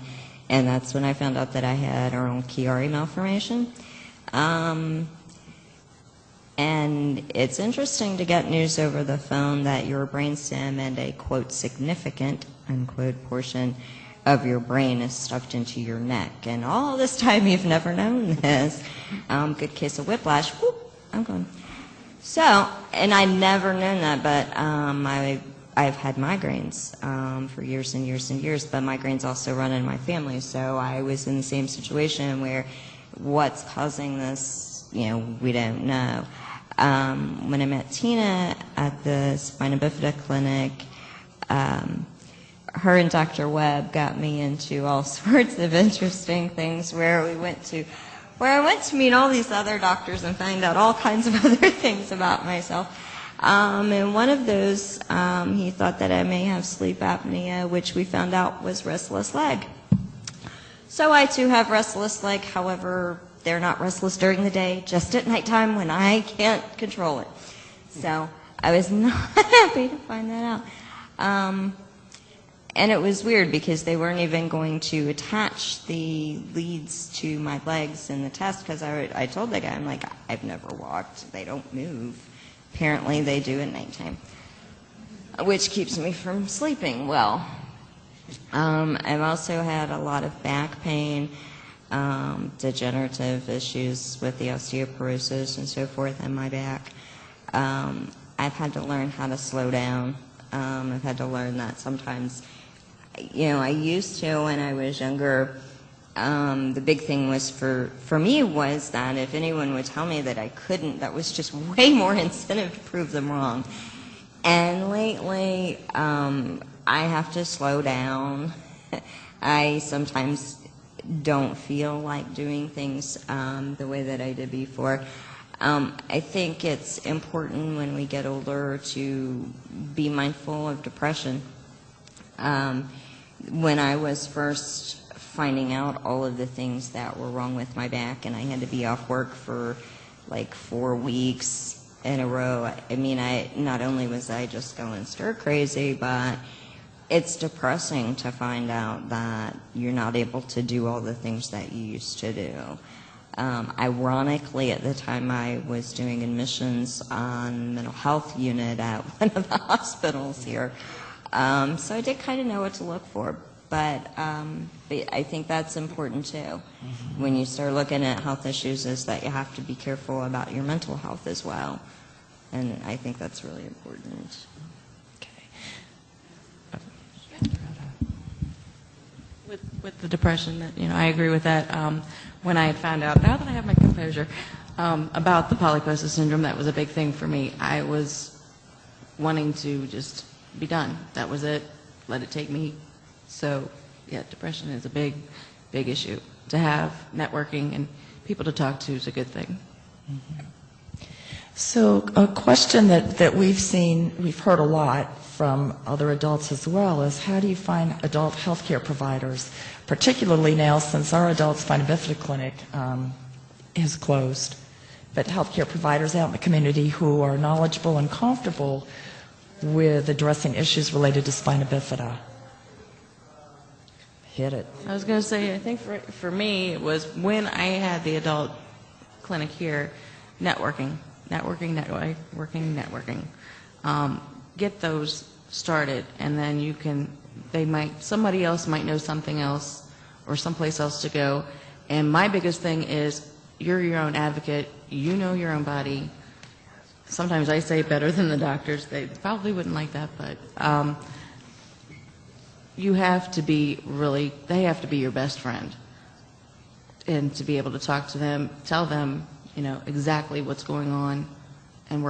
and that's when I found out that I had oral Chiari malformation. And it's interesting to get news over the phone that your brainstem and a, quote, significant, unquote, portion of your brain is stuffed into your neck. And all this time you've never known this. Good case of whiplash. Whoop, I'm going. So, and I'd never known that, but I've had migraines for years and years and years, but migraines also run in my family. So I was in the same situation where what's causing this, we don't know. When I met Tina at the spina bifida clinic, her and Dr. Webb got me into all sorts of interesting things where I went to meet all these other doctors and find out all kinds of other things about myself. And one of those, he thought that I may have sleep apnea, which we found out was restless leg. So I too have restless leg, however, they're not restless during the day, just at nighttime when I can't control it. So I was not happy to find that out. And it was weird because they weren't even going to attach the leads to my legs in the test because I told the guy, I'm like, I've never walked. They don't move. Apparently they do at nighttime, which keeps me from sleeping well. I've also had a lot of back pain, degenerative issues with the osteoporosis and so forth in my back. I've had to learn how to slow down. I've had to learn that sometimes, I used to when I was younger, the big thing was for me was that if anyone would tell me that I couldn't, that was just way more incentive to prove them wrong. And lately, I have to slow down. I sometimes don't feel like doing things the way that I did before. I think it's important when we get older to be mindful of depression. When I was first finding out all of the things that were wrong with my back and I had to be off work for like 4 weeks in a row, I mean, not only was I just going stir crazy, but it's depressing to find out that you're not able to do all the things that you used to do. Ironically, at the time I was doing admissions on mental health unit at one of the hospitals here. So I did kind of know what to look for. But I think that's important too. When you start looking at health issues, is that you have to be careful about your mental health as well. And I think that's really important. With the depression, that I agree with that. When I had found out, now that I have my composure, about the polyposis syndrome, that was a big thing for me. I was wanting to just be done. That was it. Let it take me. So, yeah, depression is a big, big issue. To have networking and people to talk to is a good thing. So a question that we've heard a lot from other adults as well is, how do you find adult health care providers, particularly now since our adult spina bifida clinic is closed, but health care providers out in the community who are knowledgeable and comfortable with addressing issues related to spina bifida? Hit it. I was going to say, I think for me, it was when I had the adult clinic here, networking. Get those started, and then somebody else might know something else or someplace else to go. And my biggest thing is, you're your own advocate. You know your own body. Sometimes I say better than the doctors. They probably wouldn't like that, but you have to be they have to be your best friend. And to be able to talk to them, tell them, exactly what's going on, and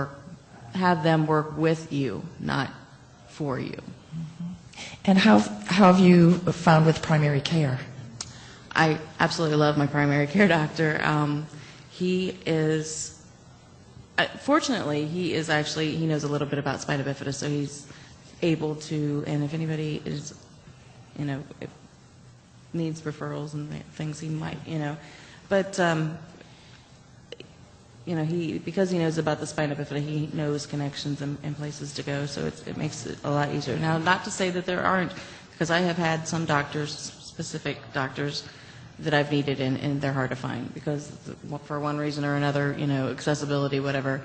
have them work with you, not for you. And how have you found with primary care? I absolutely love my primary care doctor. He is, fortunately, he knows a little bit about spina bifida, so he's able to, and if anybody is, if needs referrals and things, he might, but, because he knows about the spina bifida, he knows connections and places to go, so it makes it a lot easier. Now, not to say that there aren't, because I have had some doctors, specific doctors, that I've needed, and they're hard to find, because for one reason or another, accessibility, whatever,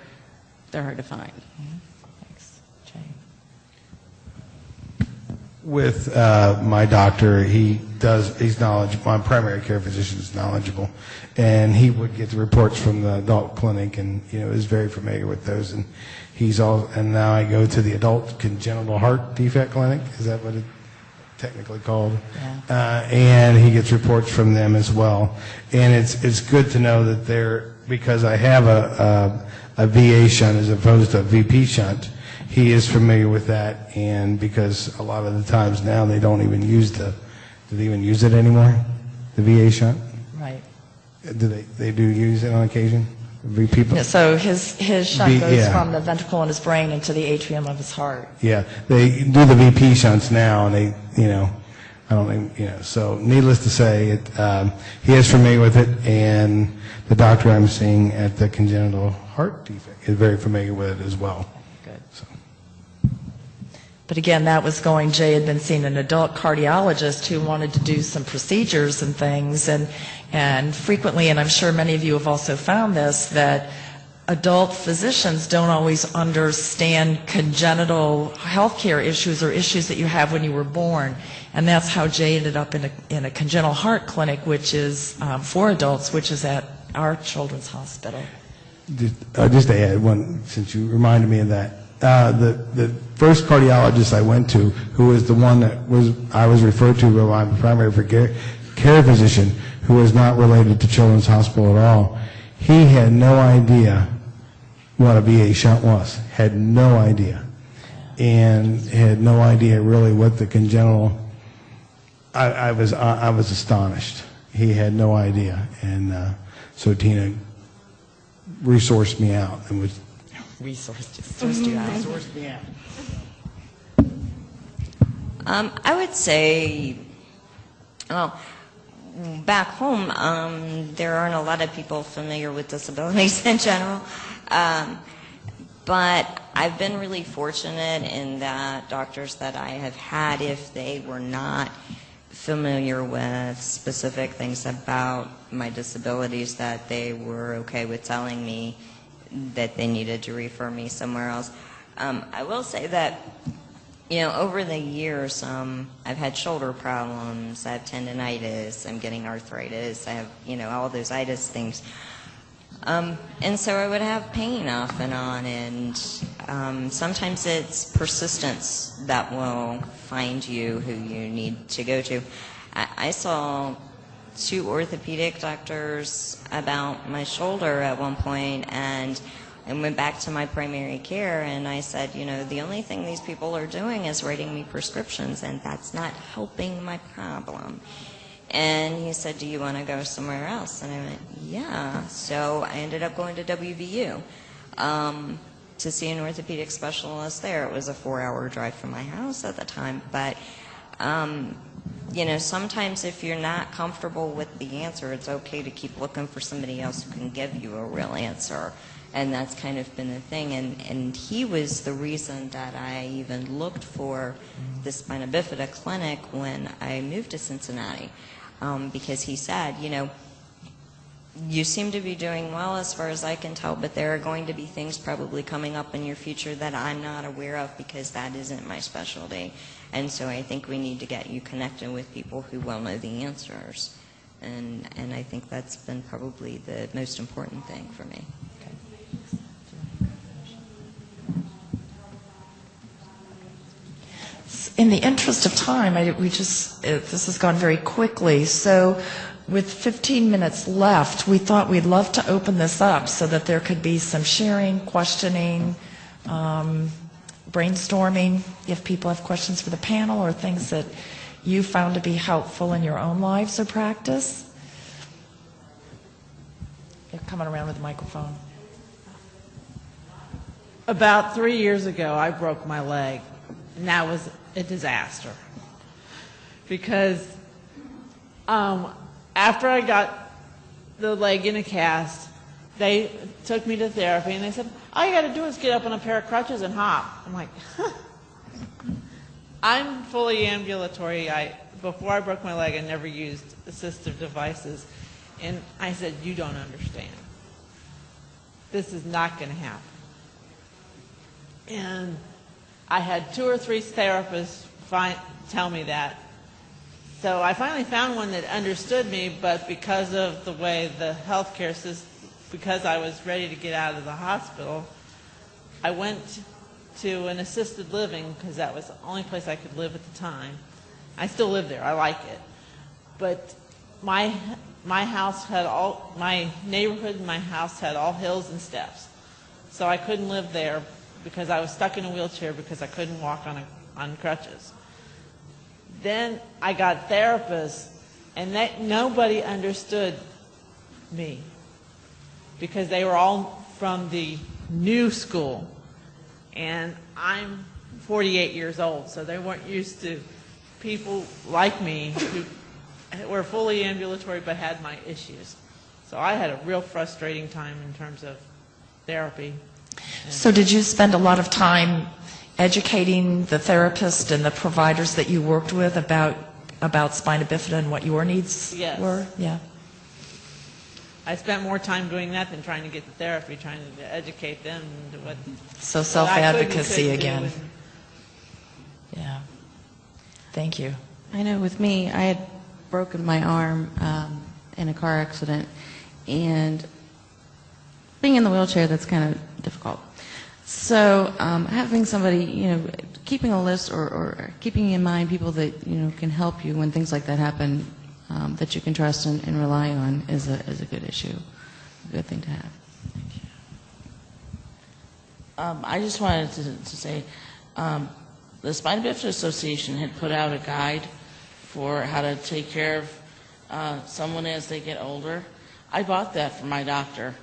they're hard to find. Thanks. Jay? With my doctor, he's knowledgeable. My primary care physician is knowledgeable, and he would get the reports from the adult clinic, and is very familiar with those. And and now I go to the adult congenital heart defect clinic. Is that what it's technically called? Yeah. And he gets reports from them as well. And it's good to know that because I have a VA shunt as opposed to a VP shunt. He is familiar with that, and because a lot of the times now they don't even use do they even use it anymore, the VA shunt? Right. They do use it on occasion? People? Yeah, so his shunt goes from the ventricle in his brain into the atrium of his heart. Yeah, they do the VP shunts now, and they, I don't think, so needless to say, he is familiar with it, and the doctor I'm seeing at the congenital heart defect is very familiar with it as well. Good. So. But again, Jay had been seeing an adult cardiologist who wanted to do some procedures and things, and frequently, and I'm sure many of you have also found this, that adult physicians don't always understand congenital health care issues or issues that you have when you were born. And that's how Jay ended up in a congenital heart clinic, which is for adults, which is at our children's hospital. Just to add one, since you reminded me of that. The first cardiologist I went to, who was the one I was referred to by my primary care physician, who was not related to Children's Hospital at all, he had no idea what a VA shunt was. Had no idea. And had no idea really what the congenital, I was astonished. He had no idea. And so Tina resourced me out and was Sourced you out. I would say, back home, there aren't a lot of people familiar with disabilities in general. But I've been really fortunate in that doctors that I have had, if they were not familiar with specific things about my disabilities that they were okay with telling me that they needed to refer me somewhere else. I will say that, over the years, I've had shoulder problems, I have tendinitis, I'm getting arthritis, I have, all those itis things. And so I would have pain off and on, and sometimes it's persistence that will find you who you need to go to. I saw 2 orthopedic doctors about my shoulder at one point, and I went back to my primary care, and I said, the only thing these people are doing is writing me prescriptions, and that's not helping my problem. And he said, do you want to go somewhere else? And I went, yeah. So I ended up going to WVU to see an orthopedic specialist there. It was a 4-hour drive from my house at the time. But, sometimes if you're not comfortable with the answer, it's okay to keep looking for somebody else who can give you a real answer. And that's kind of been the thing. And he was the reason that I even looked for the spina bifida clinic when I moved to Cincinnati. Because he said, you seem to be doing well as far as I can tell, but there are going to be things probably coming up in your future that I'm not aware of because that isn't my specialty. And so I think we need to get you connected with people who will know the answers. And I think that's been probably the most important thing for me. In the interest of time, this has gone very quickly. So with 15 minutes left, we thought we'd love to open this up so that there could be some sharing, questioning, brainstorming, if people have questions for the panel or things that you found to be helpful in your own lives or practice. You're coming around with the microphone. About 3 years ago, I broke my leg, and that was a disaster. Because after I got the leg in a cast, they took me to therapy, and they said, all you got to do is get up on a pair of crutches and hop. I'm like, I'm fully ambulatory. Before I broke my leg, I never used assistive devices. And I said, you don't understand. This is not going to happen. And I had 2 or 3 therapists tell me that. So I finally found one that understood me, but because of the way the healthcare system, because I was ready to get out of the hospital, I went to an assisted living because that was the only place I could live at the time. I still live there. I like it. But my house had my neighborhood and my house had all hills and steps. So I couldn't live there because I was stuck in a wheelchair because I couldn't walk on crutches. Then I got therapists, and nobody understood me because they were all from the new school. And I'm 48 years old, so they weren't used to people like me who were fully ambulatory but had my issues. So I had a real frustrating time in terms of therapy. So did you spend a lot of time educating the therapist and the providers that you worked with about spina bifida and what your needs were? Yeah. I spent more time doing that than trying to get the therapy, trying to educate them to what. So self-advocacy again. Yeah. Thank you. I know with me, I had broken my arm in a car accident, and being in the wheelchair, that's kind of difficult. So having somebody, keeping a list or keeping in mind people that, can help you when things like that happen, that you can trust and rely on is a good issue, a good thing to have. Thank you. I just wanted to say, the Spina Bifida Association had put out a guide for how to take care of someone as they get older. I bought that for my doctor,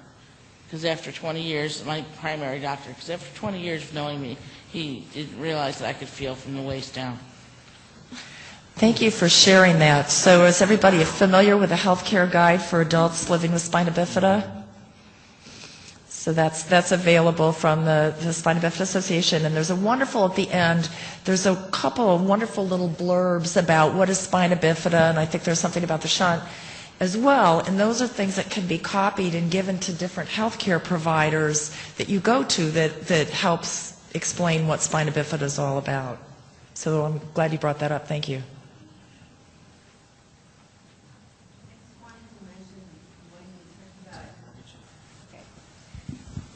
because after 20 years, my primary doctor, because after 20 years of knowing me, he didn't realize that I could feel from the waist down. Thank you for sharing that. So is everybody familiar with the healthcare guide for adults living with spina bifida? So that's available from the Spina Bifida Association, and there's a wonderful at the end there's a couple of wonderful little blurbs about what is spina bifida, and I think there's something about the shunt as well, and those are things that can be copied and given to different healthcare providers that you go to that helps explain what spina bifida is all about. So I'm glad you brought that up. Thank you.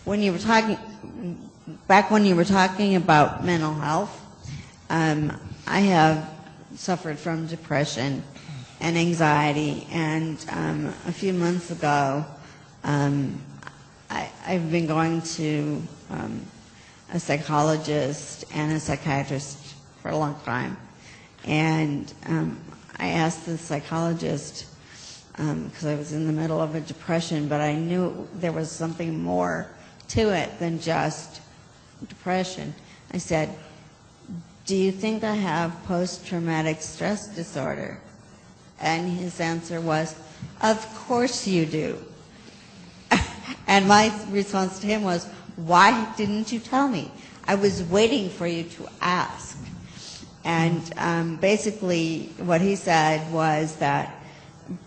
When you were talking, back when you were talking about mental health, I have suffered from depression and anxiety, and a few months ago, I've been going to a psychologist and a psychiatrist for a long time, and I asked the psychologist, because I was in the middle of a depression, but I knew there was something more to it than just depression. I said, do you think I have post-traumatic stress disorder? And his answer was, of course you do. And my response to him was, why didn't you tell me? I was waiting for you to ask. And basically what he said was that,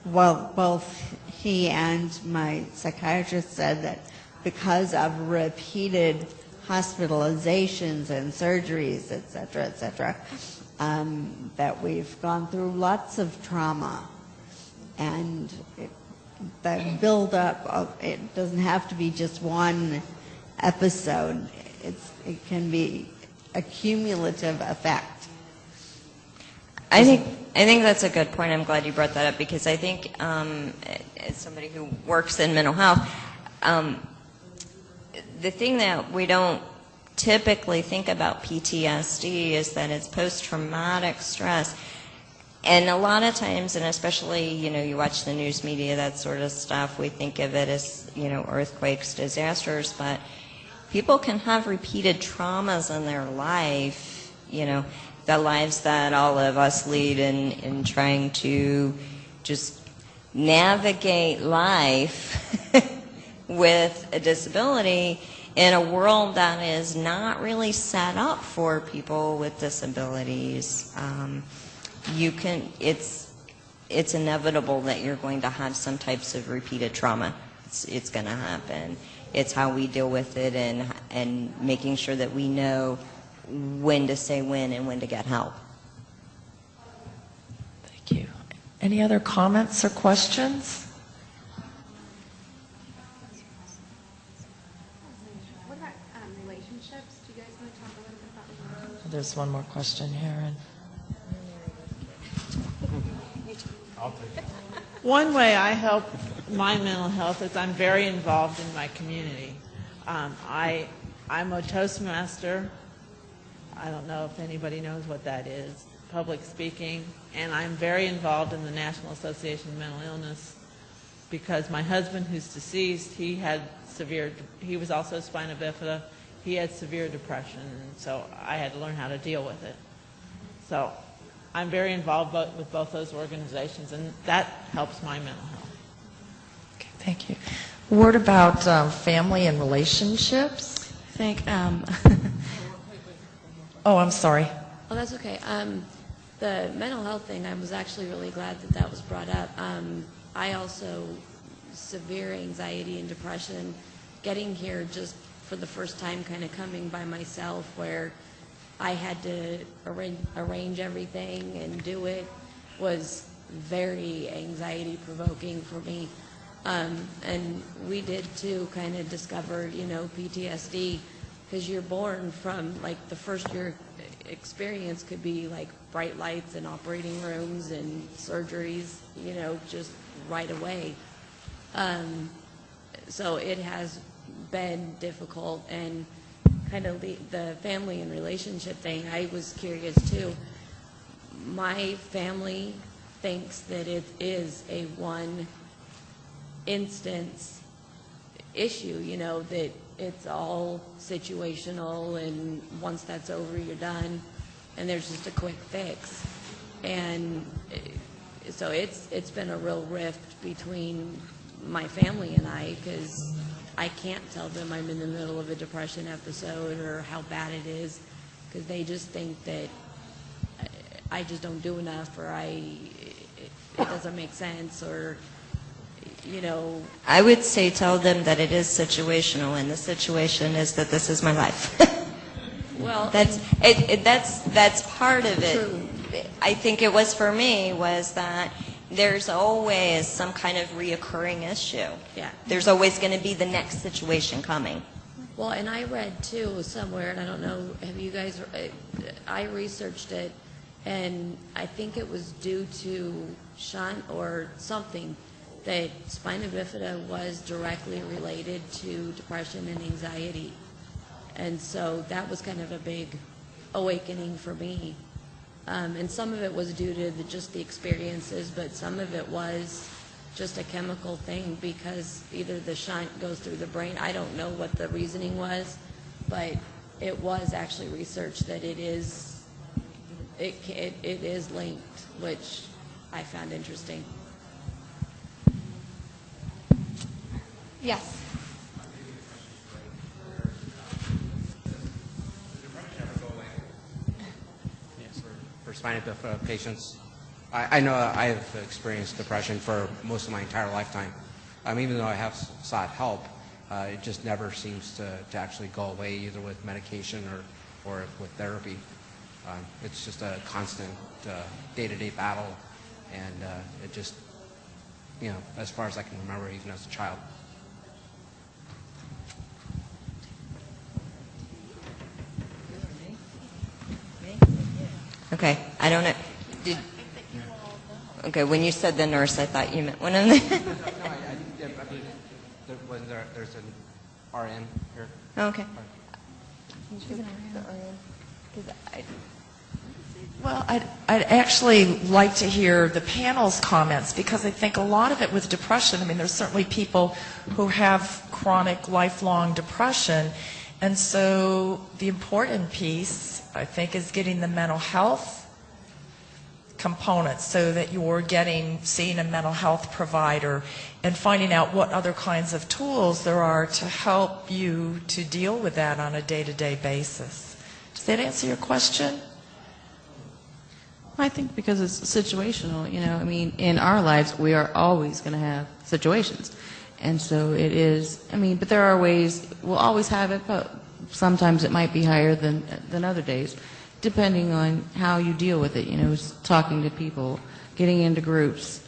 well, both he and my psychiatrist said that because of repeated hospitalizations and surgeries, et cetera, that we've gone through lots of trauma. And the build-up of it doesn't have to be just one episode. It can be a cumulative effect. I think that's a good point. I'm glad you brought that up, because I think as somebody who works in mental health, the thing that we don't typically think about PTSD is that it's post-traumatic stress. And a lot of times, and especially, you watch the news media, that sort of stuff, we think of it as, earthquakes, disasters, but people can have repeated traumas in their life, the lives that all of us lead in trying to just navigate life with a disability in a world that is not really set up for people with disabilities. It's inevitable that you're going to have some types of repeated trauma. It's going to happen. It's how we deal with it, and making sure that we know when to say when and when to get help. Thank you. Any other comments or questions? What about relationships? Do you guys want to talk a little bit about relationships? There's one more question here. One way I help my mental health is I'm very involved in my community. I'm a Toastmaster. I don't know if anybody knows what that is, public speaking, and I'm very involved in the National Association of Mental Illness because my husband, who's deceased, he was also spina bifida. He had severe depression, and so I had to learn how to deal with it. So I'm very involved with both those organizations, and that helps my mental health. Okay, thank you. A word about family and relationships. I think, oh, I'm sorry. Oh, that's okay. The mental health thing, I was actually really glad that that was brought up. I also, severe anxiety and depression, getting here just for the first time, kind of coming by myself, where I had to arrange everything and do it, was very anxiety provoking for me. And we did too kind of discover, PTSD, because you're born from, like, the first year experience could be like bright lights and operating rooms and surgeries, just right away. So it has been difficult, and kind of the family and relationship thing, I was curious too. My family thinks that it is a one instance issue, that it's all situational, and once that's over, you're done, and there's just a quick fix. And so it's been a real rift between my family and I, because I can't tell them I'm in the middle of a depression episode or how bad it is. because they just think that I just don't do enough, or it doesn't make sense, or, you know. I would say tell them that it is situational, and the situation is that this is my life. Well, that's part of it. True. I think it was for me was that there's always some kind of reoccurring issue. Yeah. There's always going to be the next situation coming. Well, and I read too somewhere, and I don't know, have you guys, I researched it, and I think it was due to shunt or something, that spina bifida was directly related to depression and anxiety. And so that was kind of a big awakening for me. And some of it was due to just the experiences, but some of it was just a chemical thing, because either the shunt goes through the brain. I don't know what the reasoning was, but it was actually researched that it is linked, which I found interesting. Yes. For spina bifida patients, I know I have experienced depression for most of my entire lifetime. Even though I have sought help, it just never seems to actually go away, either with medication or with therapy. It's just a constant day-to-day battle, and it just, as far as I can remember, even as a child. Okay, I don't know. Okay, when you said the nurse, I thought you meant one of them. There's an RN here. Oh, okay. Well, I'd actually like to hear the panel's comments, because I think a lot of it with depression, there's certainly people who have chronic lifelong depression, and so the important piece, I think, is getting the mental health component, so that you're seeing a mental health provider and finding out what other kinds of tools there are to help you to deal with that on a day-to-day basis. Does that answer your question? I think because it's situational, in our lives we are always going to have situations. And so it is, but there are ways, we'll always have it, but sometimes it might be higher than other days, depending on how you deal with it. Talking to people, getting into groups,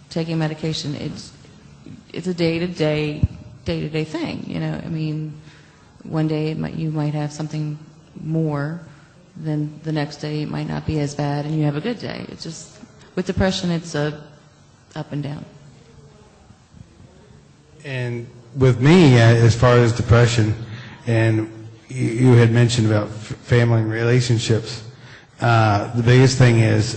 taking medication. It's a day-to-day thing. One day you might have something more, then the next day it might not be as bad, and you have a good day. It's just, with depression, it's a up and down. And with me, as far as depression, and you had mentioned about family and relationships, the biggest thing is,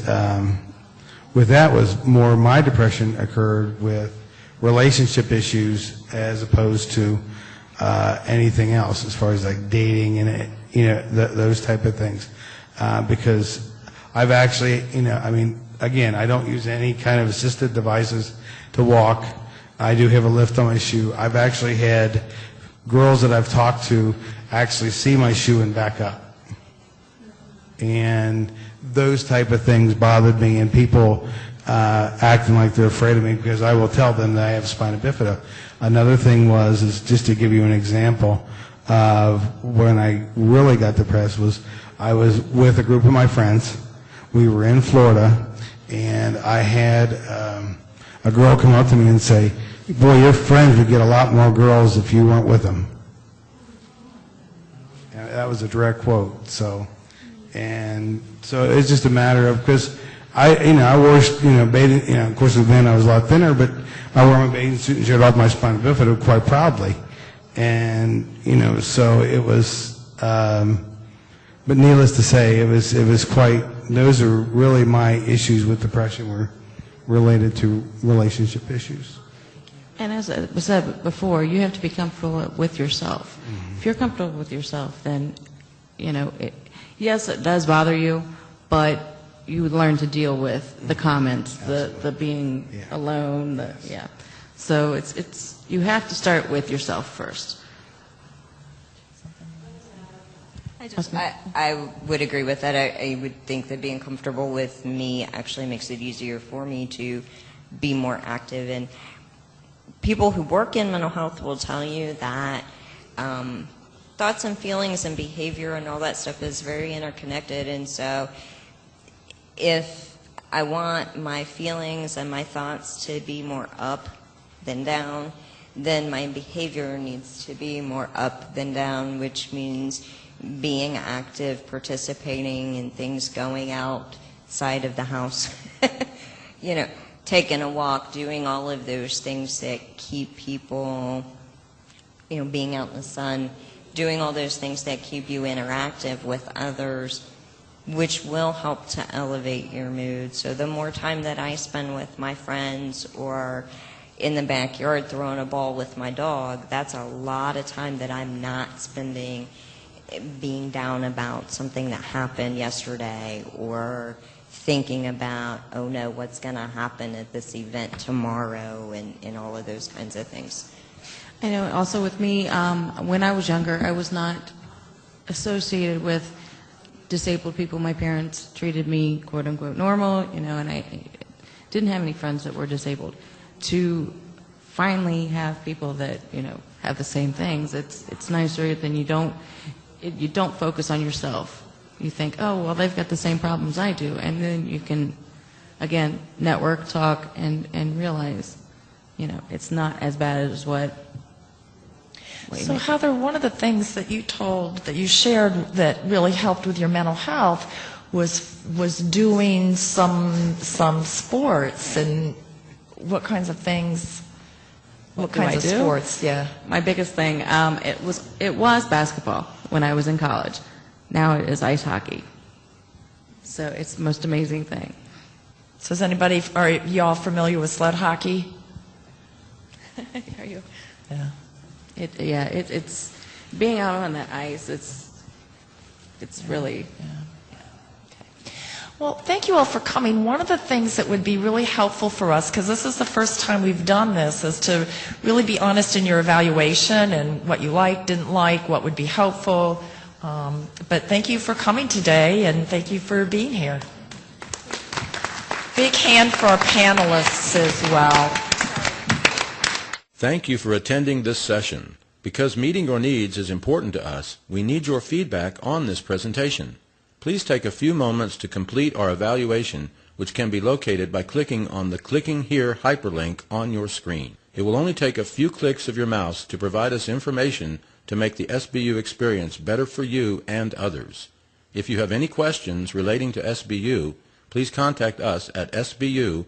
with that was more my depression occurred with relationship issues as opposed to anything else, as far as like dating and those type of things, because I've actually, again, I don't use any kind of assisted devices to walk. I do have a lift on my shoe. I've actually had girls that I've talked to actually see my shoe and back up, and those type of things bothered me, and people acting like they're afraid of me because I will tell them that I have spina bifida. Another thing is just to give you an example of when I really got depressed, was I was with a group of my friends. We were in Florida, and I had a girl come up to me and say, "Boy, your friends would get a lot more girls if you weren't with them." And that was a direct quote. So it's just a matter of, because I wore, bathing, of course then I was a lot thinner, but I wore my bathing suit and showed off my spina bifida quite proudly. And, so it was, but needless to say, it was quite, those are really my issues with depression, were related to relationship issues. And as I said before, you have to be comfortable with yourself. Mm-hmm. If you're comfortable with yourself, then, yes, it does bother you, but you would learn to deal with the comments, the being alone, So it's you have to start with yourself first. I would agree with that. I would think that being comfortable with me actually makes it easier for me to be more active. And people who work in mental health will tell you that thoughts and feelings and behavior and all that stuff is very interconnected. And so if I want my feelings and my thoughts to be more up than down, then my behavior needs to be more up than down, which means being active, participating in things, going outside of the house, taking a walk, doing all of those things that keep people, being out in the sun, doing all those things that keep you interactive with others, which will help to elevate your mood. So the more time that I spend with my friends or in the backyard throwing a ball with my dog, that's a lot of time that I'm not spending being down about something that happened yesterday or thinking about, oh no, what's going to happen at this event tomorrow and all of those kinds of things. I know also with me, when I was younger, I was not associated with disabled people. My parents treated me quote unquote normal, and I didn't have any friends that were disabled. To finally have people that, have the same things, it's nicer than you don't focus on yourself. You think, oh, well, they've got the same problems I do. And then you can, again, network, talk, and realize, it's not as bad as what So Heather, one of the things that you shared that really helped with your mental health was doing some sports. And what kinds of things? What kinds of sports? Yeah. My biggest thing, it was basketball when I was in college. Now it is ice hockey. So it's the most amazing thing. So are you all familiar with sled hockey? Are you? Yeah. It's being out on that ice. It's really. Yeah. Well, thank you all for coming. One of the things that would be really helpful for us, because this is the first time we've done this, is to really be honest in your evaluation and what you liked, didn't like, what would be helpful. But thank you for coming today, and thank you for being here. Big hand for our panelists as well. Thank you for attending this session. Because meeting your needs is important to us, we need your feedback on this presentation. Please take a few moments to complete our evaluation, which can be located by clicking on the Clicking Here hyperlink on your screen. It will only take a few clicks of your mouse to provide us information to make the SBU experience better for you and others. If you have any questions relating to SBU, please contact us at sbu@sbaa.org.